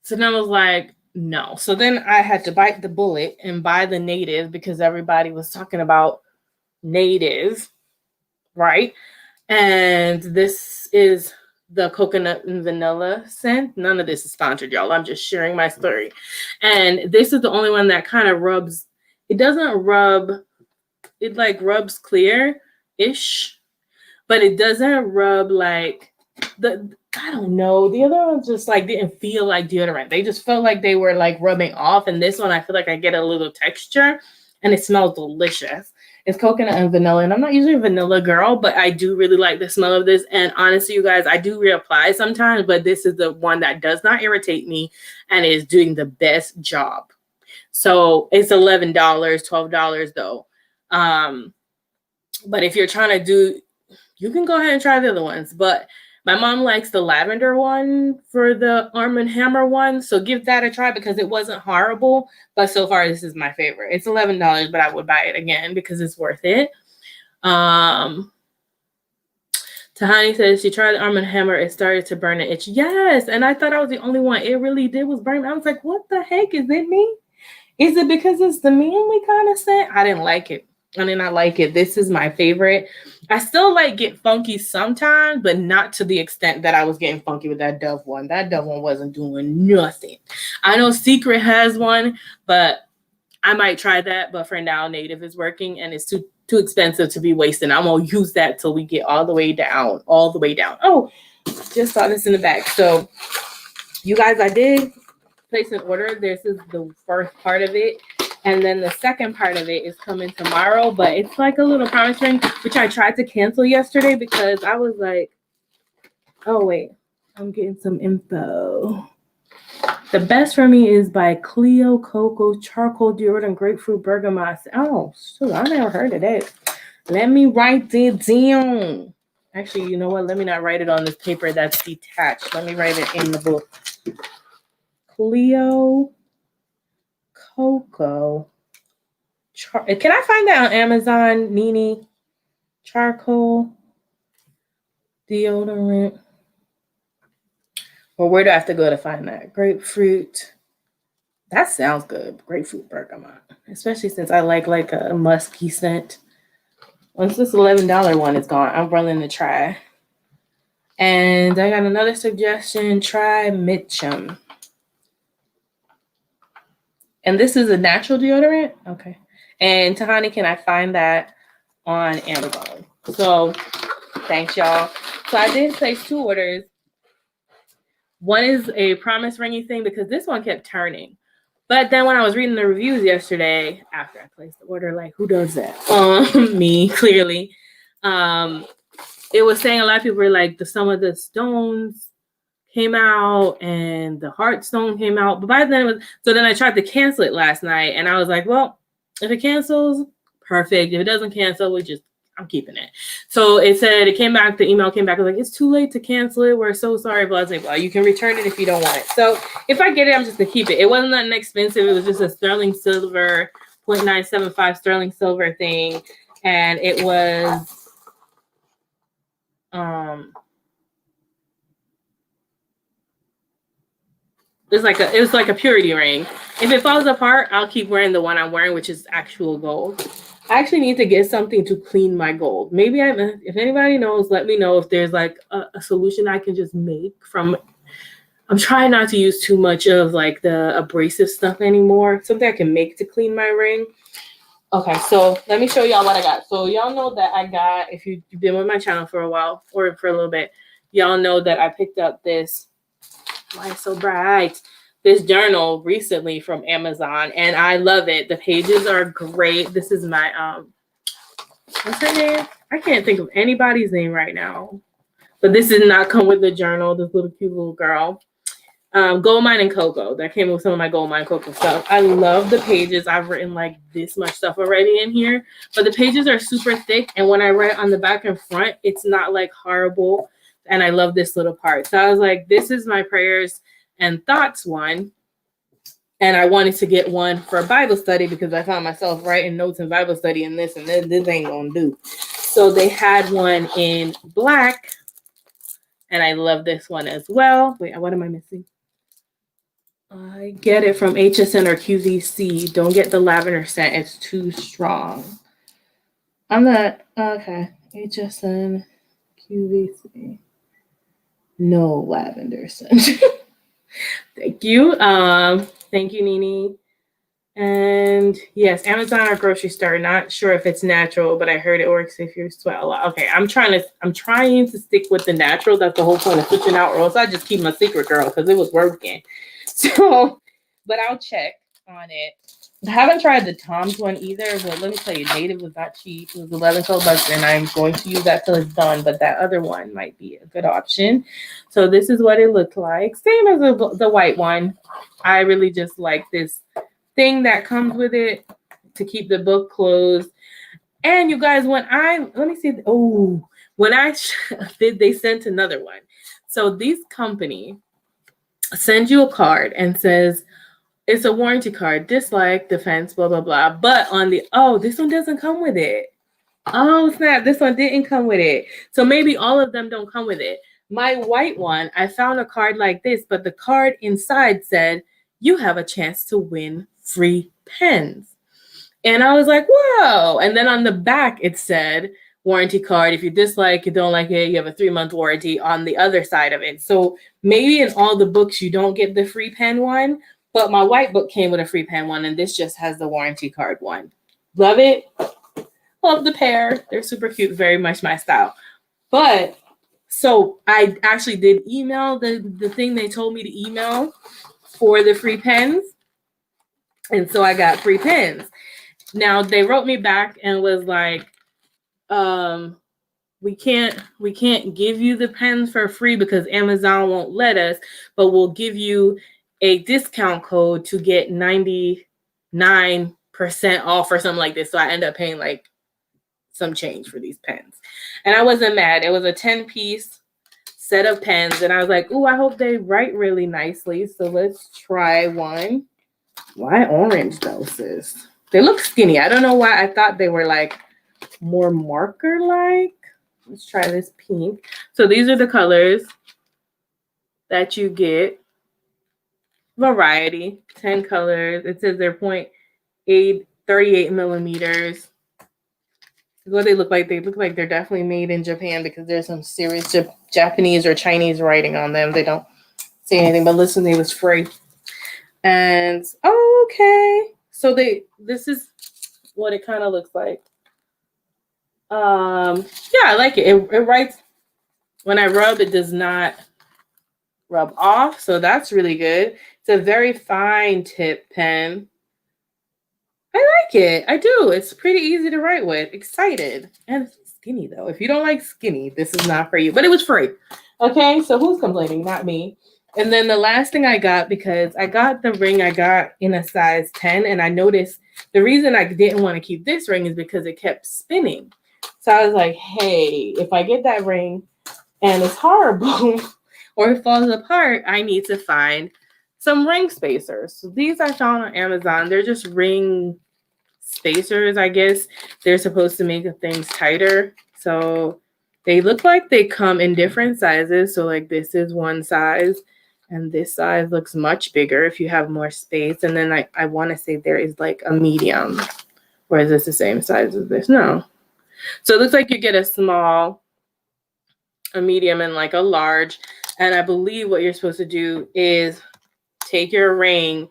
So then I was like, no. So then I had to bite the bullet and buy the Native because everybody was talking about Native, right? And this is the coconut and vanilla scent. None of this is sponsored, y'all. I'm just sharing my story. And this is the only one that kind of rubs. It doesn't rub. It like rubs clear-ish. But it doesn't rub like I don't know. The other ones just like didn't feel like deodorant. They just felt like they were like rubbing off. And this one, I feel like I get a little texture and it smells delicious. It's coconut and vanilla. And I'm not usually a vanilla girl, but I do really like the smell of this. And honestly, you guys, I do reapply sometimes, but this is the one that does not irritate me and is doing the best job. So it's $11, $12 though. But if you're trying to do, you can go ahead and try the other ones. But My mom likes the lavender one for the Arm & Hammer one, so give that a try because it wasn't horrible, but so far this is my favorite. It's $11, but I would buy it again because it's worth it. Tahani says she tried the Arm & Hammer. It started to burn and itch. Yes, and I thought I was the only one. It really did was burn. I was like, what the heck? Is it me? Is it because it's the manly kind of scent? I didn't like it. I did not like it. This is my favorite. I still like Get Funky sometimes, but not to the extent that I was getting funky with that Dove one. That Dove one wasn't doing nothing. I know Secret has one, but I might try that. But for now, Native is working, and it's too expensive to be wasting. I'm going to use that till we get all the way down. Oh, just saw this in the back. So, you guys, I did place an order. This is the first part of it. And then the second part of it is coming tomorrow, but it's like a little promise ring, which I tried to cancel yesterday because I was like, oh, wait, I'm getting some info. The best for me is by Cleo Coco Charcoal Deodorant Grapefruit Bergamot. Oh, shoot, I never heard of that. Let me write it down. Actually, you know what? Let me not write it on this paper that's detached. Let me write it in the book. Cleo Coco. Can I find that on Amazon? Nini Charcoal Deodorant. Or where do I have to go to find that? Grapefruit. That sounds good. Grapefruit bergamot. Especially since I like a musky scent. Once this $11 one is gone, I'm willing to try. And I got another suggestion. Try Mitchum. And this is a natural deodorant? Okay. And Tahani, can I find that on Amazon? So, thanks, y'all. So, I did place 2 orders. One is a promise ringy thing because this one kept turning. But then when I was reading the reviews yesterday, after I placed the order, like, who does that? Me, clearly. It was saying a lot of people were like, some of the stones came out and the heart stone came out. But by then, then I tried to cancel it last night. And I was like, well, if it cancels, perfect. If it doesn't cancel, I'm keeping it. So it said, the email came back. I was like, it's too late to cancel it. We're so sorry. But I was like, well, you can return it if you don't want it. So if I get it, I'm just going to keep it. It wasn't that expensive. It was just a sterling silver, 0.975 sterling silver thing. And it was, it was like a purity ring. If it falls apart, I'll keep wearing the one I'm wearing, which is actual gold. I actually need to get something to clean my gold. Maybe if anybody knows, let me know if there's like a solution I can just make from. I'm trying not to use too much of like the abrasive stuff anymore. Something I can make to clean my ring. Okay, so let me show y'all what I got. So y'all know that I got, if you've been with my channel for a while or for a little bit, y'all know that I picked up this. Why it's so bright? This journal recently from Amazon, and I love it. The pages are great. This is my what's her name? I can't think of anybody's name right now, but this did not come with the journal. This little cute little girl, Gold Mine and Cocoa. That came with some of my Gold Mine Cocoa stuff. I love the pages. I've written like this much stuff already in here, but the pages are super thick, and when I write on the back and front, it's not like horrible. And I love this little part. So I was like, this is my prayers and thoughts one. And I wanted to get one for Bible study because I found myself writing notes in Bible study and this ain't gonna do. So they had one in black. And I love this one as well. Wait, what am I missing? I get it from HSN or QVC. Don't get the lavender scent. It's too strong. I'm not, okay. HSN, QVC. No lavender scent. Thank you. Thank you, Nini. And yes, Amazon or grocery store. Not sure if it's natural, but I heard it works if you sweat a lot. Okay, I'm trying to stick with the natural. That's the whole point of switching out, or else I just keep my secret, girl, because it was working. So, but I'll check on it. I haven't tried the Tom's one either, but let me tell you, Native was not cheap. It was $11, and I'm going to use that till it's done. But that other one might be a good option. So this is what it looked like. Same as the white one. I really just like this thing that comes with it to keep the book closed. And you guys, when I sent another one. So these company sends you a card and says, it's a warranty card, dislike, defense, blah, blah, blah. But on the, oh, this one doesn't come with it. Oh, snap, this one didn't come with it. So maybe all of them don't come with it. My white one, I found a card like this, but the card inside said, you have a chance to win free pens. And I was like, whoa. And then on the back, it said, warranty card. If you dislike, you don't like it, you have a 3-month warranty on the other side of it. So maybe in all the books, you don't get the free pen one, but my white book came with a free pen one, and this just has the warranty card one. Love it. Love the pair. They're super cute. Very much my style. But so I actually did email the thing they told me to email for the free pens. And so I got free pens. Now they wrote me back and was like, we can't give you the pens for free because Amazon won't let us, but we'll give you a discount code to get 99% off or something like this. So I end up paying like some change for these pens. And I wasn't mad. It was a 10-piece set of pens. And I was like, ooh, I hope they write really nicely. So let's try one. Why orange though, sis? They look skinny. I don't know why I thought they were like more marker-like. Let's try this pink. So these are the colors that you get. Variety, 10 colors. It says they're 0.38 millimeters. What they look like. They look like they're definitely made in Japan because there's some serious Japanese or Chinese writing on them. They don't say anything, but listen, it was free. And okay. So this is what it kind of looks like. Yeah, I like it. It writes, when I rub, it does not rub off. So that's really good. It's a very fine tip pen. I like it. I do. It's pretty easy to write with. Excited. And it's skinny though. If you don't like skinny, this is not for you. But it was free. Okay, so who's complaining? Not me. And then the last thing I got, because I got the ring I got in a size 10, and I noticed the reason I didn't want to keep this ring is because it kept spinning. So I was like, hey, if I get that ring and it's horrible or it falls apart, I need to find some ring spacers. So these I found on Amazon. They're just ring spacers, I guess. They're supposed to make things tighter. So they look like they come in different sizes. So like this is one size and this size looks much bigger if you have more space. And then I want to say there is like a medium. Or is this the same size as this? No. So it looks like you get a small, a medium, and like a large. And I believe what you're supposed to do is take your ring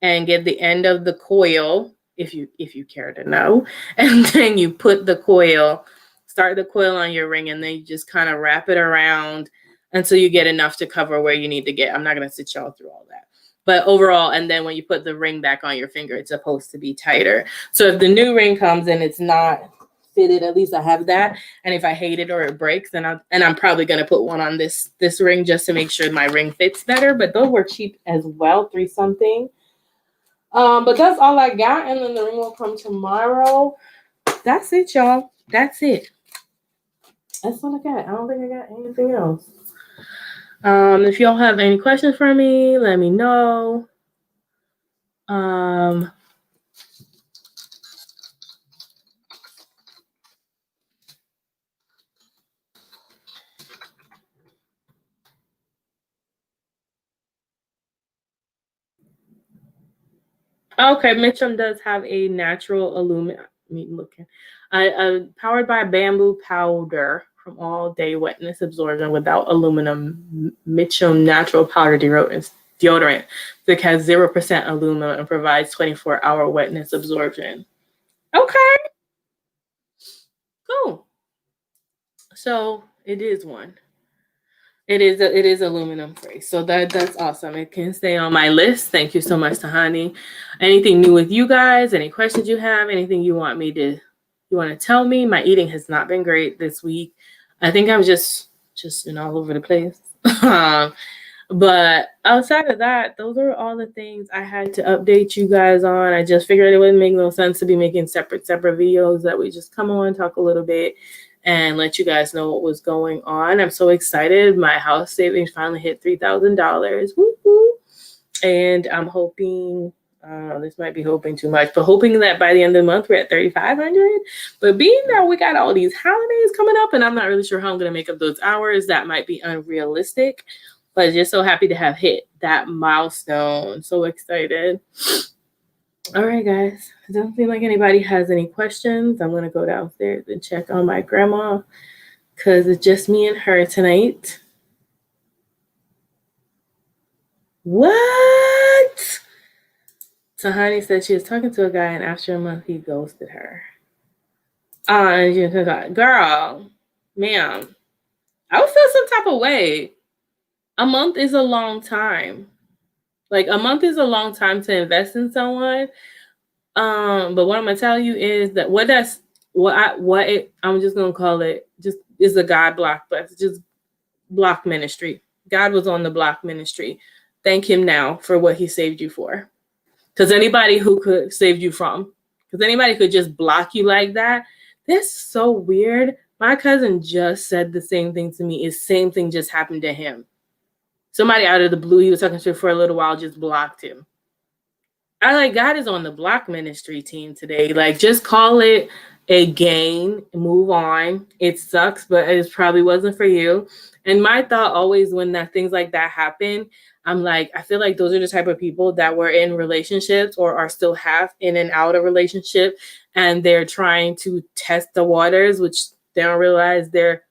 and get the end of the coil, if you care to know, and then you put the coil, start the coil on your ring, and then you just kind of wrap it around until you get enough to cover where you need to get. I'm not going to sit y'all through all that. But overall, and then when you put the ring back on your finger, it's supposed to be tighter. So if the new ring comes and it's not fitted, at least I have that. And if I hate it or it breaks, then I'm probably going to put one on this ring just to make sure my ring fits better. But those were cheap as well, $3 something. But that's all I got, and then the ring will come tomorrow. That's it, y'all. That's it. That's all I got. I don't think I got anything else. If y'all have any questions for me, let me know. Okay, Mitchum does have a natural aluminum. Powered by bamboo powder from all day wetness absorption without aluminum. Mitchum natural powder deodorant that has 0% aluminum and provides 24-hour wetness absorption. Okay, cool. So it is one. It is aluminum free. So that's awesome. It can stay on my list. Thank you so much, Tahani. Anything new with you guys? Any questions you have? Anything you want to tell me? My eating has not been great this week. I think I'm just all over the place. But outside of that, those are all the things I had to update you guys on. I just figured it wouldn't make no sense to be making separate videos, that we just come on, talk a little bit, and let you guys know what was going on. I'm so excited. My house savings finally hit $3,000. Woo-hoo. And I'm hoping, this might be hoping too much, but hoping that by the end of the month we're at 3,500. But being that we got all these holidays coming up and I'm not really sure how I'm going to make up those hours, that might be unrealistic. But just so happy to have hit that milestone. So excited. All right, guys. It doesn't seem like anybody has any questions. I'm going to go downstairs and check on my grandma because it's just me and her tonight. What? Tahani said she was talking to a guy and after a month he ghosted her. And she was like, girl, ma'am, I would feel some type of way. A month is a long time. Like a month is a long time to invest in someone. But what I'm gonna tell you is that I'm just gonna call it just is a God block bless, just block ministry. God was on the block ministry. Thank him now for what he saved you for. Because anybody who could save you from, because anybody could just block you like that. That's so weird. My cousin just said the same thing to me. The same thing just happened to him. Somebody out of the blue he was talking to for a little while just blocked him. I like God is on the block ministry team today. Like just call it a gain, move on. It sucks, but it probably wasn't for you. And my thought always when things like that happen, I'm like, I feel like those are the type of people that were in relationships or are still half in and out of relationship. And they're trying to test the waters, which they don't realize they're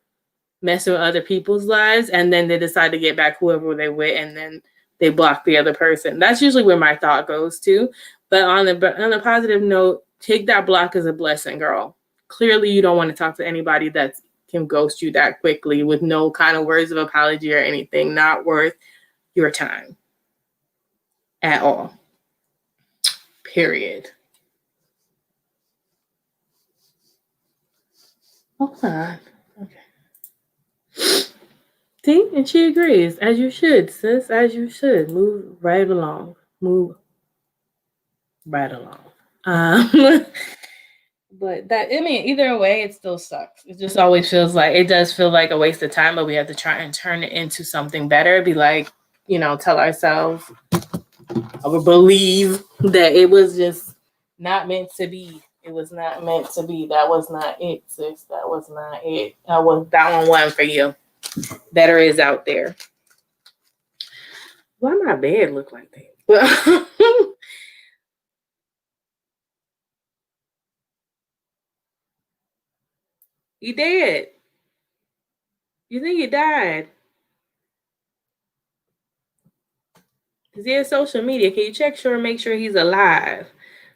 messing with other people's lives. And then they decide to get back whoever they with. And then they block the other person. That's usually where my thought goes to. But on a positive note, take that block as a blessing, girl. Clearly, you don't want to talk to anybody that can ghost you that quickly with no kind of words of apology or anything. Not worth your time at all. Period. Hold on. Okay. See, and she agrees, as you should, sis, as you should. Move right along. Move right along. But that, I mean, either way, it still sucks. It just always feels like, it does feel like a waste of time, but we have to try and turn it into something better. Be like, tell ourselves, I would believe that it was just not meant to be. It was not meant to be. That was not it, sis. That was not it. That one wasn't for you. Better is out there. Why my bed look like that? He dead. You think he died? Is he on social media? Can you make sure he's alive?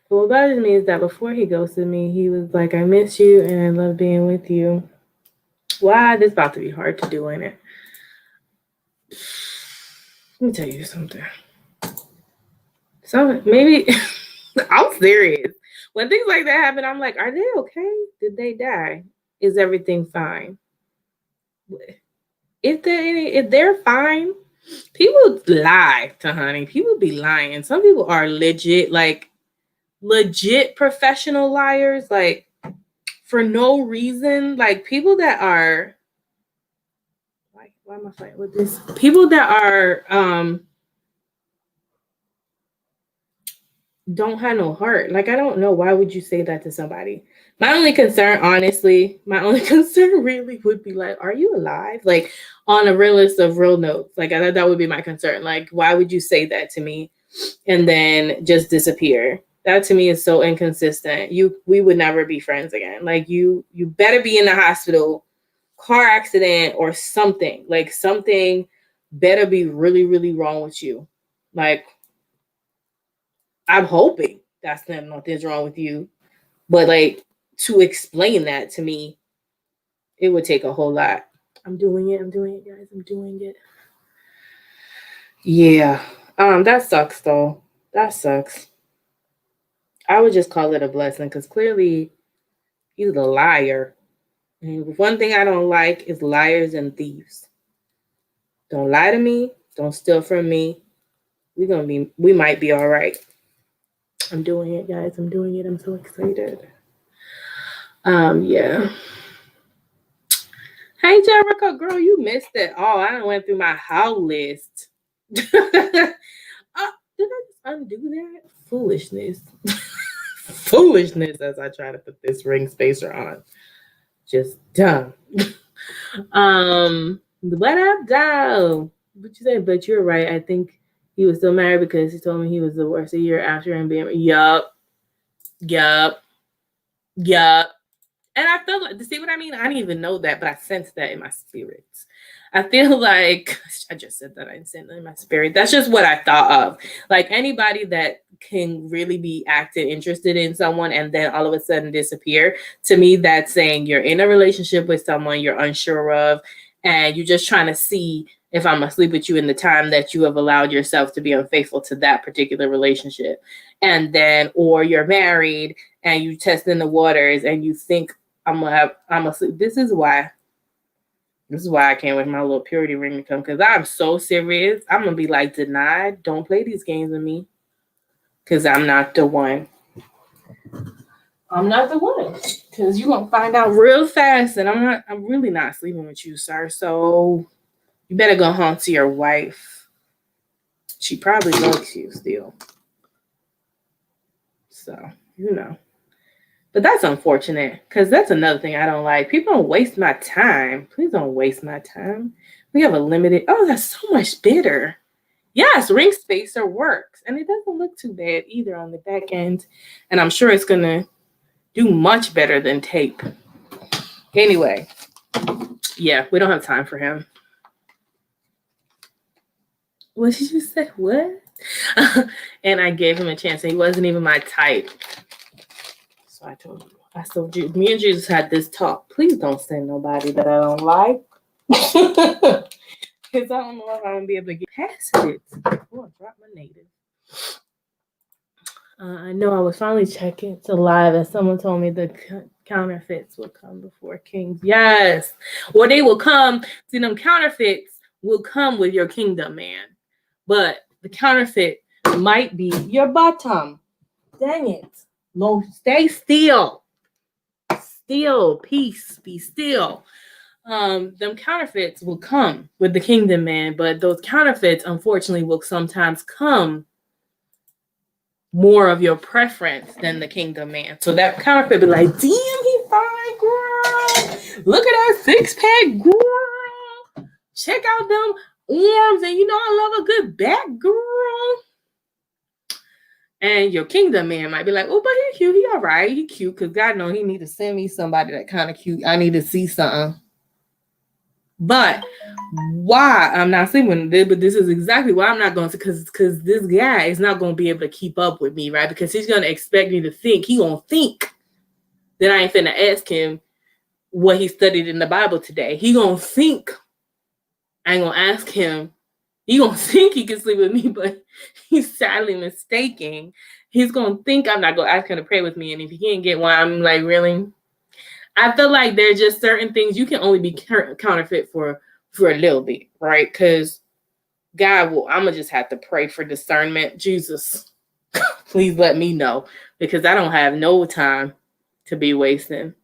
But what bothers me is that before he ghosted me, he was like, I miss you and I love being with you. Why? This is about to be hard to do, ain't it? Let me tell you something. So maybe I'm serious. When things like that happen, I'm like, are they okay? Did they die? Is everything fine? If they're fine, people lie to honey. People be lying. Some people are legit professional liars, like for no reason. Like people that are why am I fighting with this? People that are don't have no heart. Like I don't know, why would you say that to somebody? My only concern really would be like, are you alive? Like on a realist of real notes. Like that would be my concern. Like, why would you say that to me and then just disappear? That to me is so inconsistent. We would never be friends again. Like you better be in the hospital, car accident or something. Like something better be really, really wrong with you. Like I'm hoping that's nothing's wrong with you. But like to explain that to me, it would take a whole lot. I'm doing it, guys. I'm doing it. Yeah. That sucks though. That sucks. I would just call it a blessing because clearly he's a liar. And one thing I don't like is liars and thieves. Don't lie to me. Don't steal from me. We might be all right. I'm doing it, guys. I'm doing it. I'm so excited. Yeah. Hey, Jericho, girl, you missed it all. I done went through my how list. Did I just undo that? Foolishness. Foolishness as I try to put this ring spacer on. Just dumb. What up, though? What you say? But you're right. I think he was still married because he told me he was divorced a year after him being. Yup. And I feel like, to see what I mean? I didn't even know that, but I sensed that in my spirits. I feel like, I just said that I didn't sense it in my spirit. That's just what I thought of. Like anybody that can really be acting interested in someone and then all of a sudden disappear, to me, that's saying you're in a relationship with someone you're unsure of, and you're just trying to see if I'm asleep with you in the time that you have allowed yourself to be unfaithful to that particular relationship. And then, or you're married and you test in the waters and you think I'm asleep. This is why I can't wait for my little purity ring to come, because I'm so serious. I'm gonna be like, denied. Don't play these games with me, because I'm not the one. I'm not the one, because you're gonna find out real fast that I'm really not sleeping with you, sir. So you better go home to your wife. She probably likes you still. So, you know. But that's unfortunate, because that's another thing I don't like. People don't waste my time. Please don't waste my time. We have a limited. Oh, that's so much better. Yes, ring spacer works. And it doesn't look too bad either on the back end. And I'm sure it's going to do much better than tape. Anyway, yeah, we don't have time for him. What did you say? What? And I gave him a chance, and he wasn't even my type. So I told you, me and Jesus had this talk. Please don't send nobody that I don't like. Because I don't know if I'm going to be able to get past it. Oh, I dropped my native. I know I was finally checking to live, and someone told me the counterfeits will come before kings. Yes. Or they will come. See, them counterfeits will come with your kingdom, man. But the counterfeit might be your bottom. Dang it. No, stay still. Still, peace, be still. Them counterfeits will come with the kingdom, man, but those counterfeits, unfortunately, will sometimes come more of your preference than the kingdom man. So that counterfeit be like, damn, he fine, girl. Look at that six-pack, girl. Check out them arms, and you know I love a good back, girl. And your kingdom man might be like, oh, but he cute. He all right. He cute, because God knows he need to send me somebody that kind of cute. I need to see something. But why I'm not sleeping with him, but this is exactly why I'm not going to, because this guy is not going to be able to keep up with me, right? Because he's going to expect me to think. He going to think that I ain't finna ask him what he studied in the Bible today. He going to think I ain't going to ask him. He gonna think he can sleep with me, but he's sadly mistaken. He's gonna think I'm not gonna ask him to pray with me, and if he can't get one, I'm like, really? I feel like there's just certain things you can only be counterfeit for a little bit, right? Because God will. I'm gonna just have to pray for discernment. Jesus, please let me know, because I don't have no time to be wasting.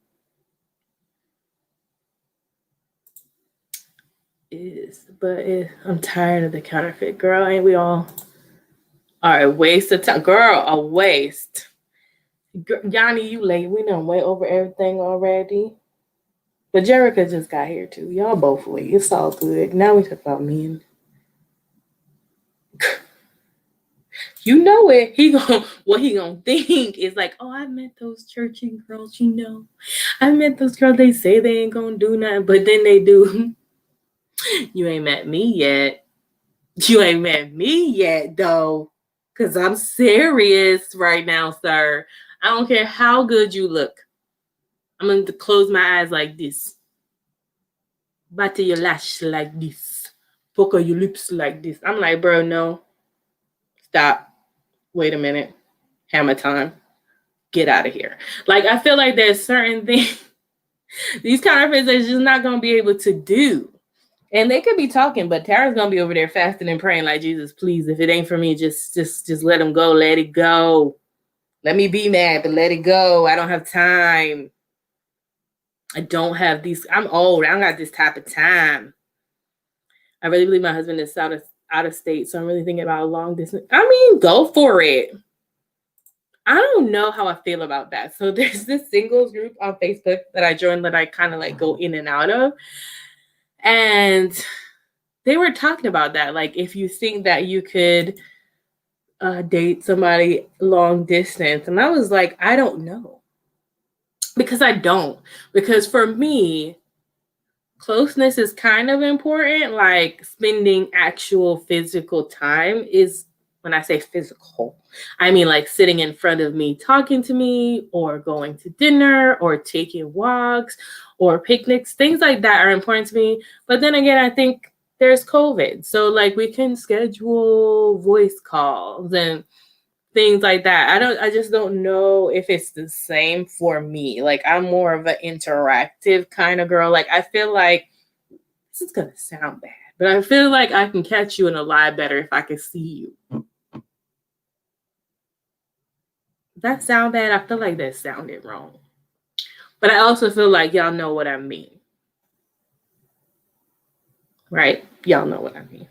I'm tired of the counterfeit, girl. Ain't we all? All right, waste of time, girl. A waste. Yanni, you late? We done way over everything already. But Jerica just got here too. Y'all both late. It's all good. Now we talk about men. You know it. What he gonna think is like, oh, I met those churchy girls. You know, I met those girls. They say they ain't gonna do nothing, but then they do. You ain't met me yet. You ain't met me yet, though. Because I'm serious right now, sir. I don't care how good you look. I'm going to close my eyes like this. Batter your lash like this. Pucker your lips like this. I'm like, bro, no. Stop. Wait a minute. Hammer time. Get out of here. Like, I feel like there's certain things these counterfeits are just not going to be able to do. And they could be talking, but Tara's gonna be over there fasting and praying like, Jesus, please, if it ain't for me, just let him go. Let it go. Let me be mad, but let it go. I don't have time. I don't have these. I'm old. I don't got this type of time. I really believe my husband is out of state, so I'm really thinking about a long distance. I mean, go for it. I don't know how I feel about that. So there's this singles group on Facebook that I joined that I kind of like go in and out of. And they were talking about that. Like, if you think that you could date somebody long distance. And I was like, I don't know. Because I don't. Because for me, closeness is kind of important. Like, spending actual physical time is, when I say physical, I mean like sitting in front of me, talking to me, or going to dinner, or taking walks, or picnics. Things like that are important to me. But then again, I think there's COVID. So like we can schedule voice calls and things like that. I just don't know if it's the same for me. Like, I'm more of an interactive kind of girl. Like, I feel like, this is going to sound bad, but I feel like I can catch you in a lie better if I can see you. That sound bad? I feel like that sounded wrong. But I also feel like y'all know what I mean. Right? Y'all know what I mean.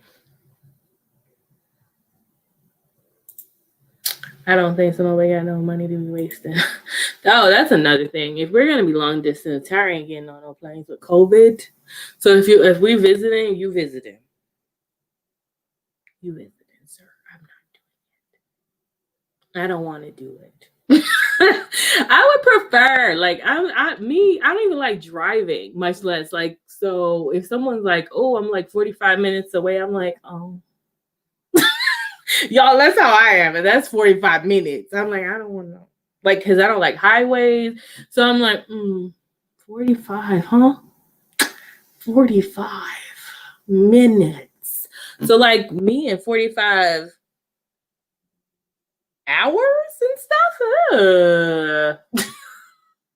I don't think so. Nobody got no money to be wasting. Oh, that's another thing. If we're gonna be long distance, Tara ain't getting on no planes with COVID. So if we visiting, you visiting. You visiting, sir. I'm not doing it. I don't want to do it. I would prefer, like, I don't even like driving, much less like, so if someone's like, oh, I'm like 45 minutes away, I'm like, oh. Y'all, that's how I am, and that's 45 minutes. I'm like, I don't want to, like, because I don't like highways. So I'm like, 45, huh? 45 minutes. So like me and 45 hours and stuff?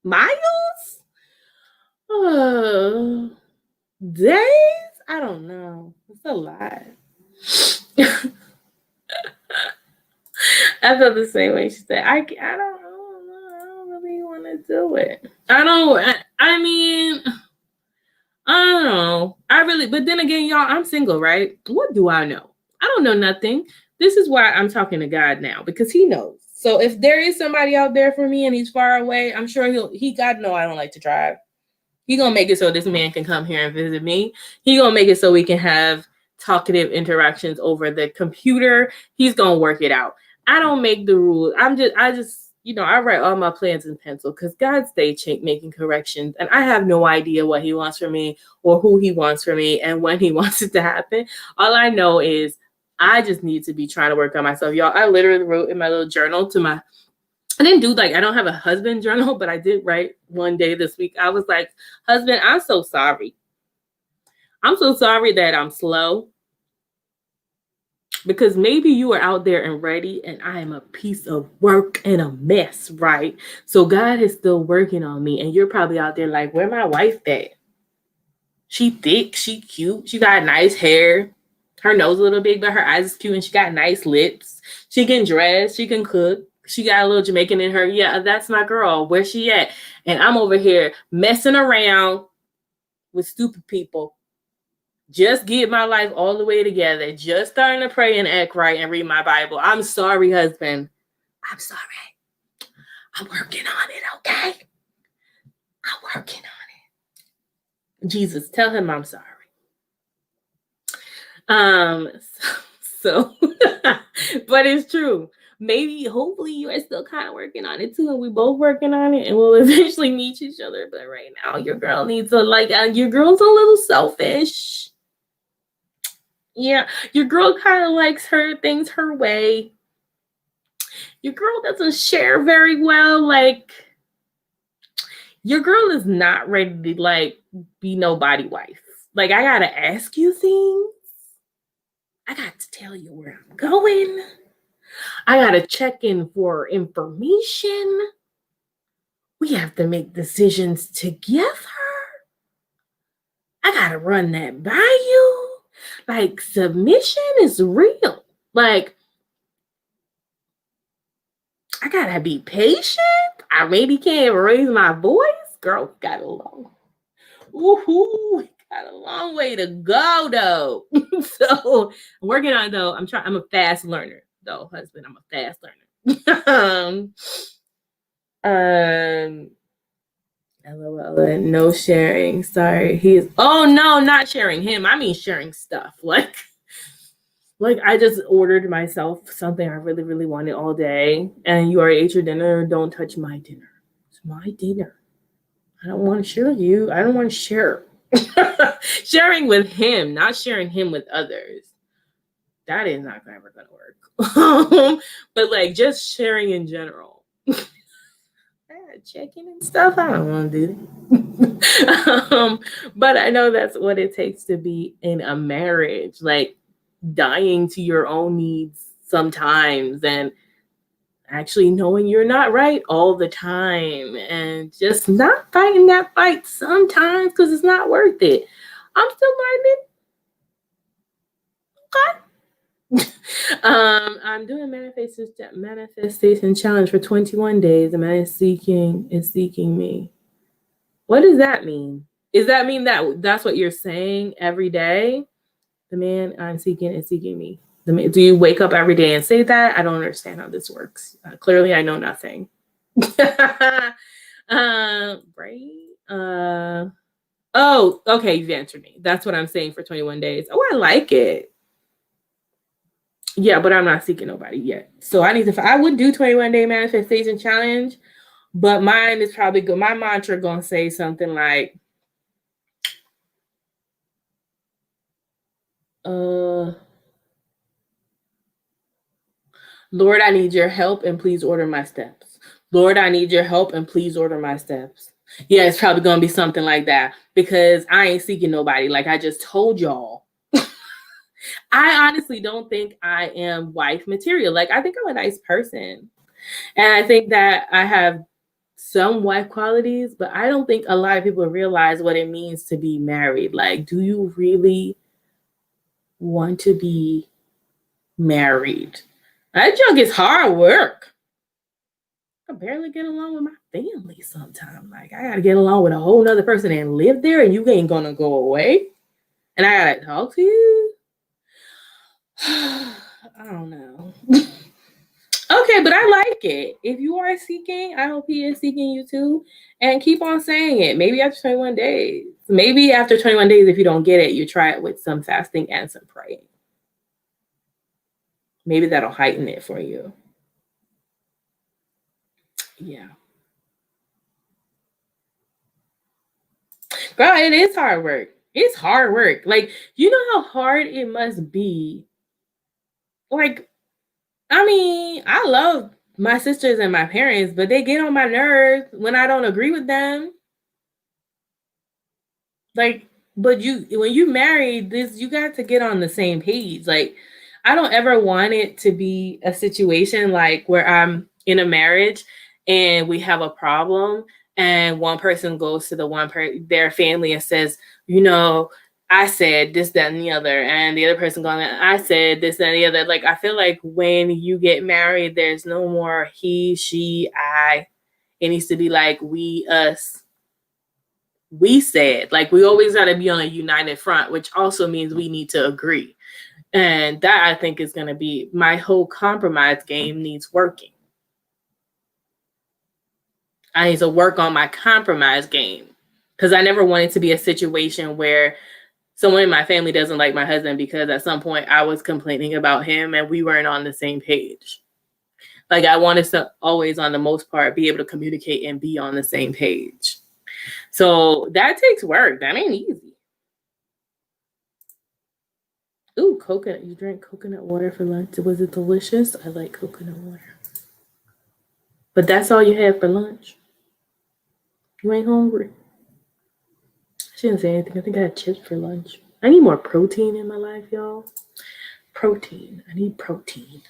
Miles? Days? I don't know. It's a lot. I felt the same way. She said, I don't really want to do it. I mean, I don't know. But then again, y'all, I'm single, right? What do I know? I don't know nothing. This is why I'm talking to God now, because he knows. So if there is somebody out there for me and he's far away, I'm sure God know I don't like to drive. He gonna make it so this man can come here and visit me. He gonna make it so we can have talkative interactions over the computer. He's gonna work it out. I don't make the rules. I just, I write all my plans in pencil because God stays making corrections, and I have no idea what he wants from me or who he wants from me and when he wants it to happen. All I know is I just need to be trying to work on myself. Y'all, I literally wrote in my little journal I didn't do I don't have a husband journal, but I did write one day this week. I was like, husband, I'm so sorry. I'm so sorry that I'm slow. Because maybe you are out there and ready, and I am a piece of work and a mess, right? So God is still working on me, and you're probably out there like, where my wife at? She thick, she cute, she got nice hair, her nose a little big, but her eyes is cute, and she got nice lips. She can dress, she can cook. She got a little Jamaican in her. Yeah, that's my girl. Where's she at? And I'm over here messing around with stupid people. Just get my life all the way together. Just starting to pray and act right and read my Bible. I'm sorry, husband. I'm sorry. I'm working on it, okay? I'm working on it. Jesus, tell him I'm sorry. So but it's true. Maybe, hopefully, you are still kind of working on it too, and we both working on it, and we'll eventually meet each other. But right now, your girl needs your girl's a little selfish. Yeah, your girl kind of likes her things her way. Your girl doesn't share very well. Like, your girl is not ready to be nobody wife. Like, I gotta ask you things. I got to tell you where I'm going. I gotta check in for information. We have to make decisions together. I gotta run that by you. Like, submission is real. Like, I gotta be patient. I maybe can't raise my voice. girl, got along. Woohoo! Got a long way to go though. So I'm working on it, though. I'm a fast learner though, husband. I'm a fast learner. LOL, no sharing. Sorry. Oh no, not sharing him. I mean sharing stuff. Like I just ordered myself something I really, really wanted all day. And you already ate your dinner. Don't touch my dinner. It's my dinner. I don't want to share you. I don't want to share. Sharing with him, not sharing him with others. That is not ever gonna work. But like just sharing in general. Checking and stuff. I don't want to do that. But I know that's what it takes to be in a marriage, like dying to your own needs sometimes and actually knowing you're not right all the time and just not fighting that fight sometimes because it's not worth it. I'm still learning. Okay. I'm doing a manifestation challenge for 21 days. The man is seeking me. What does that mean? Does that mean that that's what you're saying every day? The man I'm seeking is seeking me. Do you wake up every day and say that? I don't understand how this works. Clearly, I know nothing. Right? Oh, okay. You've answered me. That's what I'm saying for 21 days. Oh, I like it. Yeah, but I'm not seeking nobody yet. So I would do 21-day manifestation challenge, but mine is probably good. My mantra gonna say something like, Lord, I need your help and please order my steps. Lord, I need your help and please order my steps. Yeah, it's probably going to be something like that because I ain't seeking nobody. Like I just told y'all. I honestly don't think I am wife material. Like I think I'm a nice person. And I think that I have some wife qualities, but I don't think a lot of people realize what it means to be married. Like, do you really want to be married? That junk is hard work. I barely get along with my family sometimes. Like I gotta get along with a whole nother person and live there, and you ain't gonna go away. And I gotta talk to you. I don't know. Okay, but I like it. If you are seeking, I hope he is seeking you too. And keep on saying it. Maybe after 21 days. Maybe after 21 days, if you don't get it, you try it with some fasting and some praying. Maybe that'll heighten it for you. Yeah. Girl, it is hard work. It's hard work. Like, you know how hard it must be. Like, I mean, I love my sisters and my parents, but they get on my nerves when I don't agree with them. Like, but when you marry this, you got to get on the same page. Like, I don't ever want it to be a situation like where I'm in a marriage and we have a problem and one person goes to their family and says, you know, I said this, that, and the other, and the other person going, I said this, that, and the other. Like, I feel like when you get married, there's no more he, she, I. It needs to be like we, us. We said, like, we always got to be on a united front, which also means we need to agree. And that I think is going to be my whole compromise game needs working. I need to work on my compromise game because I never wanted to be a situation where someone in my family doesn't like my husband because at some point I was complaining about him and we weren't on the same page. Like I wanted to always, on the most part, be able to communicate and be on the same page. So that takes work. That ain't easy. Ooh, coconut. You drank coconut water for lunch. Was it delicious? I like coconut water. But that's all you had for lunch? You ain't hungry? I shouldn't say anything. I think I had chips for lunch. I need more protein in my life, y'all. Protein. I need protein.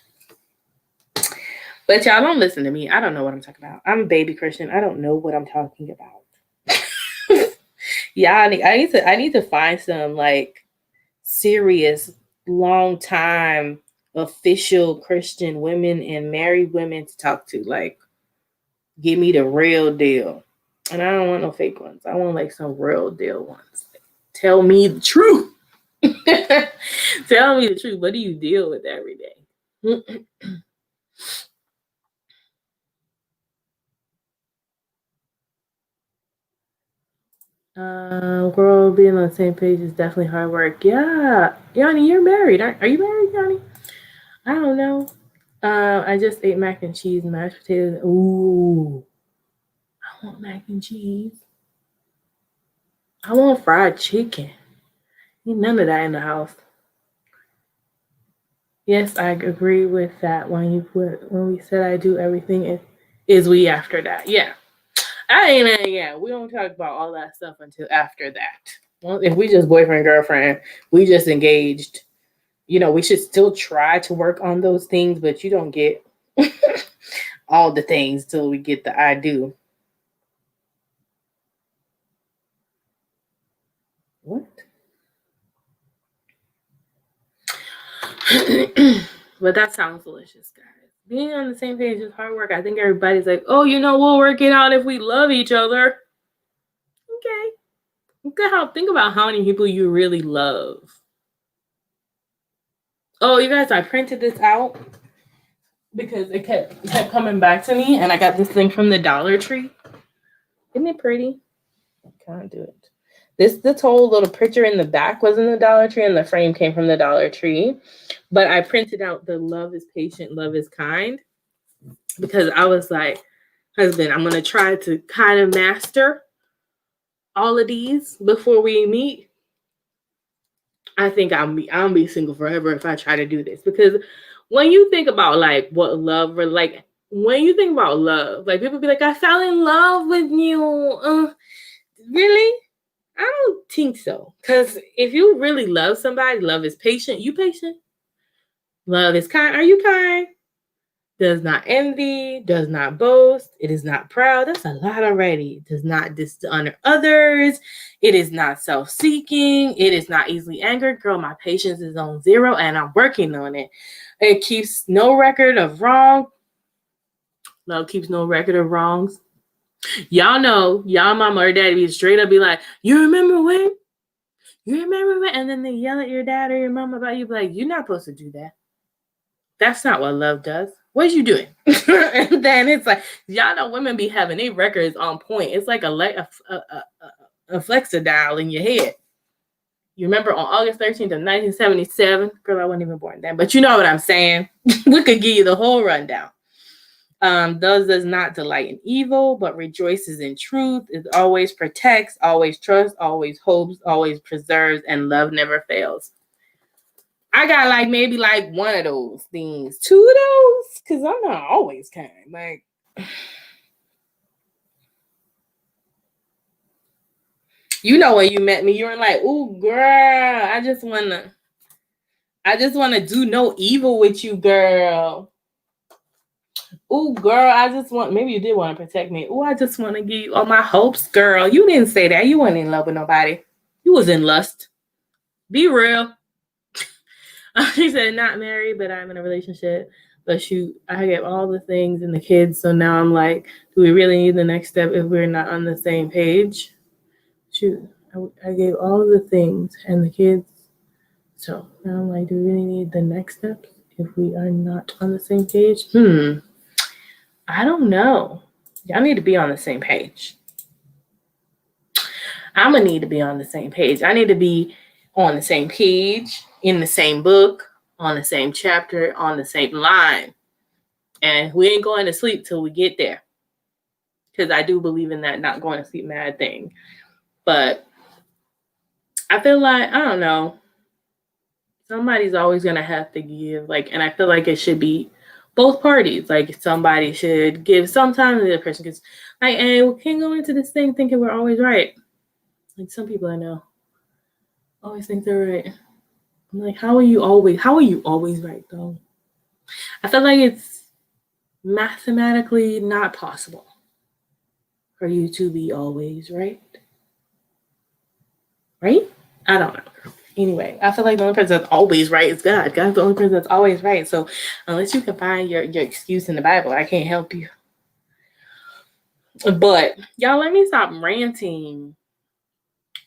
But y'all don't listen to me. I don't know what I'm talking about. I'm a baby Christian. I don't know what I'm talking about. Yeah, I need to find some like serious, long time official Christian women and married women to talk to. Like, give me the real deal. And I don't want no fake ones. I want like some real deal ones. Tell me the truth. Tell me the truth. What do you deal with every day? Girl, being on the same page is definitely hard work. Yeah. Yanni, you're married. Are you married, Yanni? I don't know. I just ate mac and cheese, mashed potatoes. Ooh. I want mac and cheese. I want fried chicken. Ain't none of that in the house. Yes, I agree with that. When we said I do everything, is we after that? Yeah, yeah. We don't talk about all that stuff until after that. Well, if we just boyfriend girlfriend, we just engaged. We should still try to work on those things, but you don't get all the things till we get the I do. What? But that sounds delicious, guys. Being on the same page is hard work. I think everybody's like, oh, we'll work it out if we love each other. Okay. Think about how many people you really love. Oh, you guys, I printed this out because it kept coming back to me, and I got this thing from the Dollar Tree. Isn't it pretty? I can't do it. This whole little picture in the back was in the Dollar Tree, and the frame came from the Dollar Tree. But I printed out the love is patient, love is kind, because I was like, husband, I'm going to try to kind of master all of these before we meet. I think I'll be single forever if I try to do this, because when you think about like what love or like when you think about love, like people be like, I fell in love with you. Really? I don't think so. Because if you really love somebody, love is patient. You patient? Love is kind. Are you kind? Does not envy, does not boast, it is not proud. That's a lot already. It does not dishonor others. It is not self-seeking. It is not easily angered. Girl, my patience is on 0 and I'm working on it. It keeps no record of wrong. Love keeps no record of wrongs. Y'all know, y'all mama or daddy be straight up be like, you remember when? You remember when? And then they yell at your dad or your mom about you, be like, you're not supposed to do that. That's not what love does. What you doing? And then it's like, y'all know women be having their records on point. It's like a Flexa dial in your head. You remember on August 13th of 1977? Girl, I wasn't even born then, but you know what I'm saying. We could give you the whole rundown. Does not delight in evil, but rejoices in truth. It always protects, always trusts, always hopes, always preserves, and love never fails. I got like maybe like one of those things, 2 of those, because I'm not always kind. Like, when you met me, you were like, "Ooh, girl, I just wanna do no evil with you, girl. Ooh, girl, I just want." Maybe you did want to protect me. Ooh, I just want to give you all my hopes, girl. You didn't say that. You weren't in love with nobody. You was in lust. Be real. She said, not married, but I'm in a relationship. But shoot, I get all the things and the kids. So now I'm like, do we really need the next step if we're not on the same page? Shoot, I gave all the things and the kids. So now I'm like, do we really need the next step if we are not on the same page? I don't know. Y'all need to be on the same page. I'm going to need to be on the same page. I need to be on the same page, in the same book, on the same chapter, on the same line. And we ain't going to sleep till we get there. Because I do believe in that not going to sleep mad thing. But I feel like, I don't know, somebody's always going to have to give. And I feel like it should be both parties. Like somebody should give sometimes, the other person gets like, hey, we can't go into this thing thinking we're always right. Like some people I know always think they're right. I'm like, how are you always right though? I feel like it's mathematically not possible for you to be always right. Right? I don't know. Anyway, I feel like the only person that's always right is God. God's the only person that's always right. So unless you can find your excuse in the Bible, I can't help you. But y'all, let me stop ranting.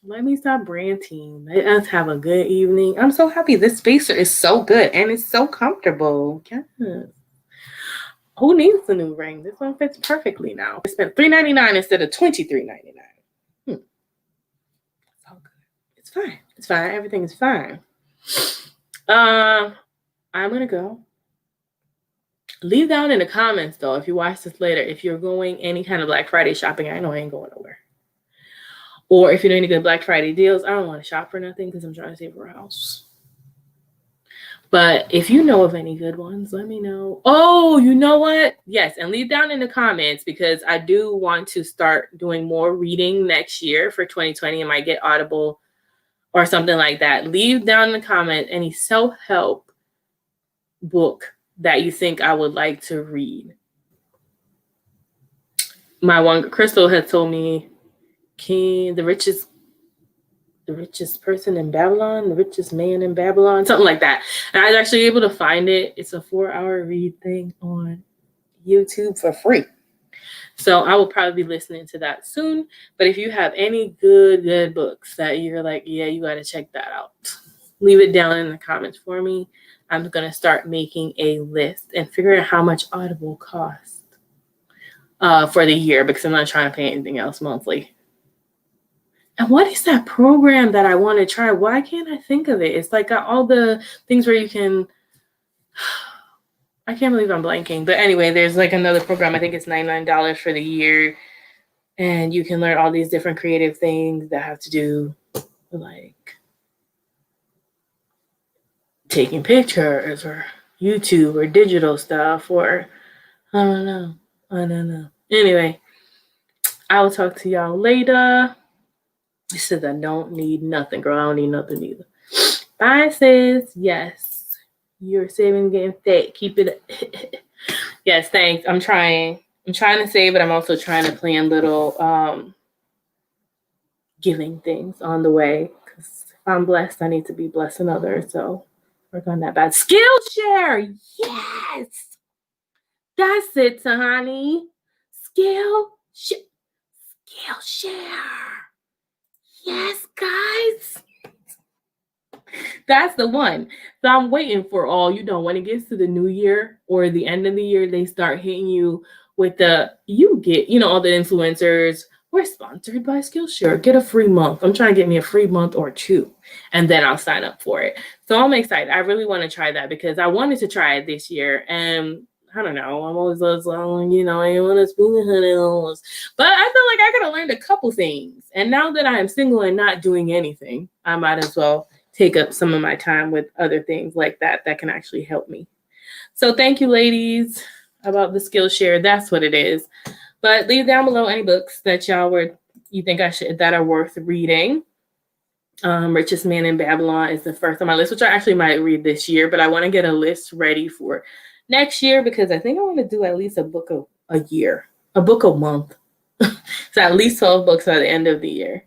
Let me stop ranting. Let us have a good evening. I'm so happy. This spacer is so good and it's so comfortable. Yes. Who needs a new ring? This one fits perfectly now. I spent $3.99 instead of $23.99. It's all good. It's fine. It's fine. Everything is fine. I'm gonna go. Leave down in the comments though if you watch this later. If you're going any kind of Black Friday shopping, I know I ain't going nowhere. Or if you know any good Black Friday deals, I don't want to shop for nothing because I'm trying to save for a house. But if you know of any good ones, let me know. Oh, you know what? Yes, and leave down in the comments because I do want to start doing more reading next year for 2020. I might get Audible or something like that. Leave down in the comments any self-help book that you think I would like to read. My one, Crystal had told me, the richest person in Babylon, the richest man in Babylon, something like that. And I was actually able to find it. It's a 4-hour read thing on YouTube for free. So I will probably be listening to that soon. But if you have any good books that you're like, yeah, you got to check that out, leave it down in the comments for me. I'm going to start making a list and figure out how much Audible costs for the year because I'm not trying to pay anything else monthly. And what is that program that I want to try? Why can't I think of it? It's like got all the things where you can, I can't believe I'm blanking. But anyway, there's like another program. I think it's $99 for the year. And you can learn all these different creative things that have to do with like taking pictures or YouTube or digital stuff or I don't know. Anyway, I will talk to y'all later. He says, I don't need nothing, girl. I don't need nothing either. Bye, sis. Yes. You're saving, getting fat. Keep it. Yes, thanks. I'm trying to save, but I'm also trying to plan little giving things on the way. Because if I'm blessed, I need to be blessing others. So work on that bad. Skillshare. Yes. That's it, honey. Skillshare. Yes, guys. That's the one. So I'm waiting for all, when it gets to the new year or the end of the year, they start hitting you with all the influencers. We're sponsored by Skillshare. Get a free month. I'm trying to get me a free month or 2, and then I'll sign up for it. So I'm excited. I really want to try that because I wanted to try it this year. And I don't know. I'm always I want to spend $100. But I feel like I could have learned a couple things. And now that I am single and not doing anything, I might as well take up some of my time with other things like that can actually help me. So thank you, ladies, about the Skillshare. That's what it is. But leave down below any books that you think that are worth reading. Richest Man in Babylon is the first on my list, which I actually might read this year, but I want to get a list ready for next year because I think I want to do at least a book a year, a book a month. So at least 12 books by the end of the year.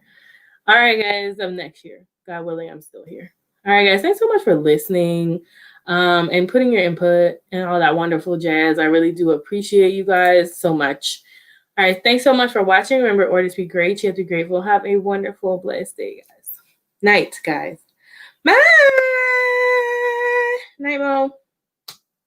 All right, guys, of next year. God willing, I'm still here. All right, guys, thanks so much for listening and putting your input and all that wonderful jazz. I really do appreciate you guys so much. All right, thanks so much for watching. Remember, orders be great. You have to be grateful. Have a wonderful, blessed day, guys. Night, guys. Bye. Night, Mo.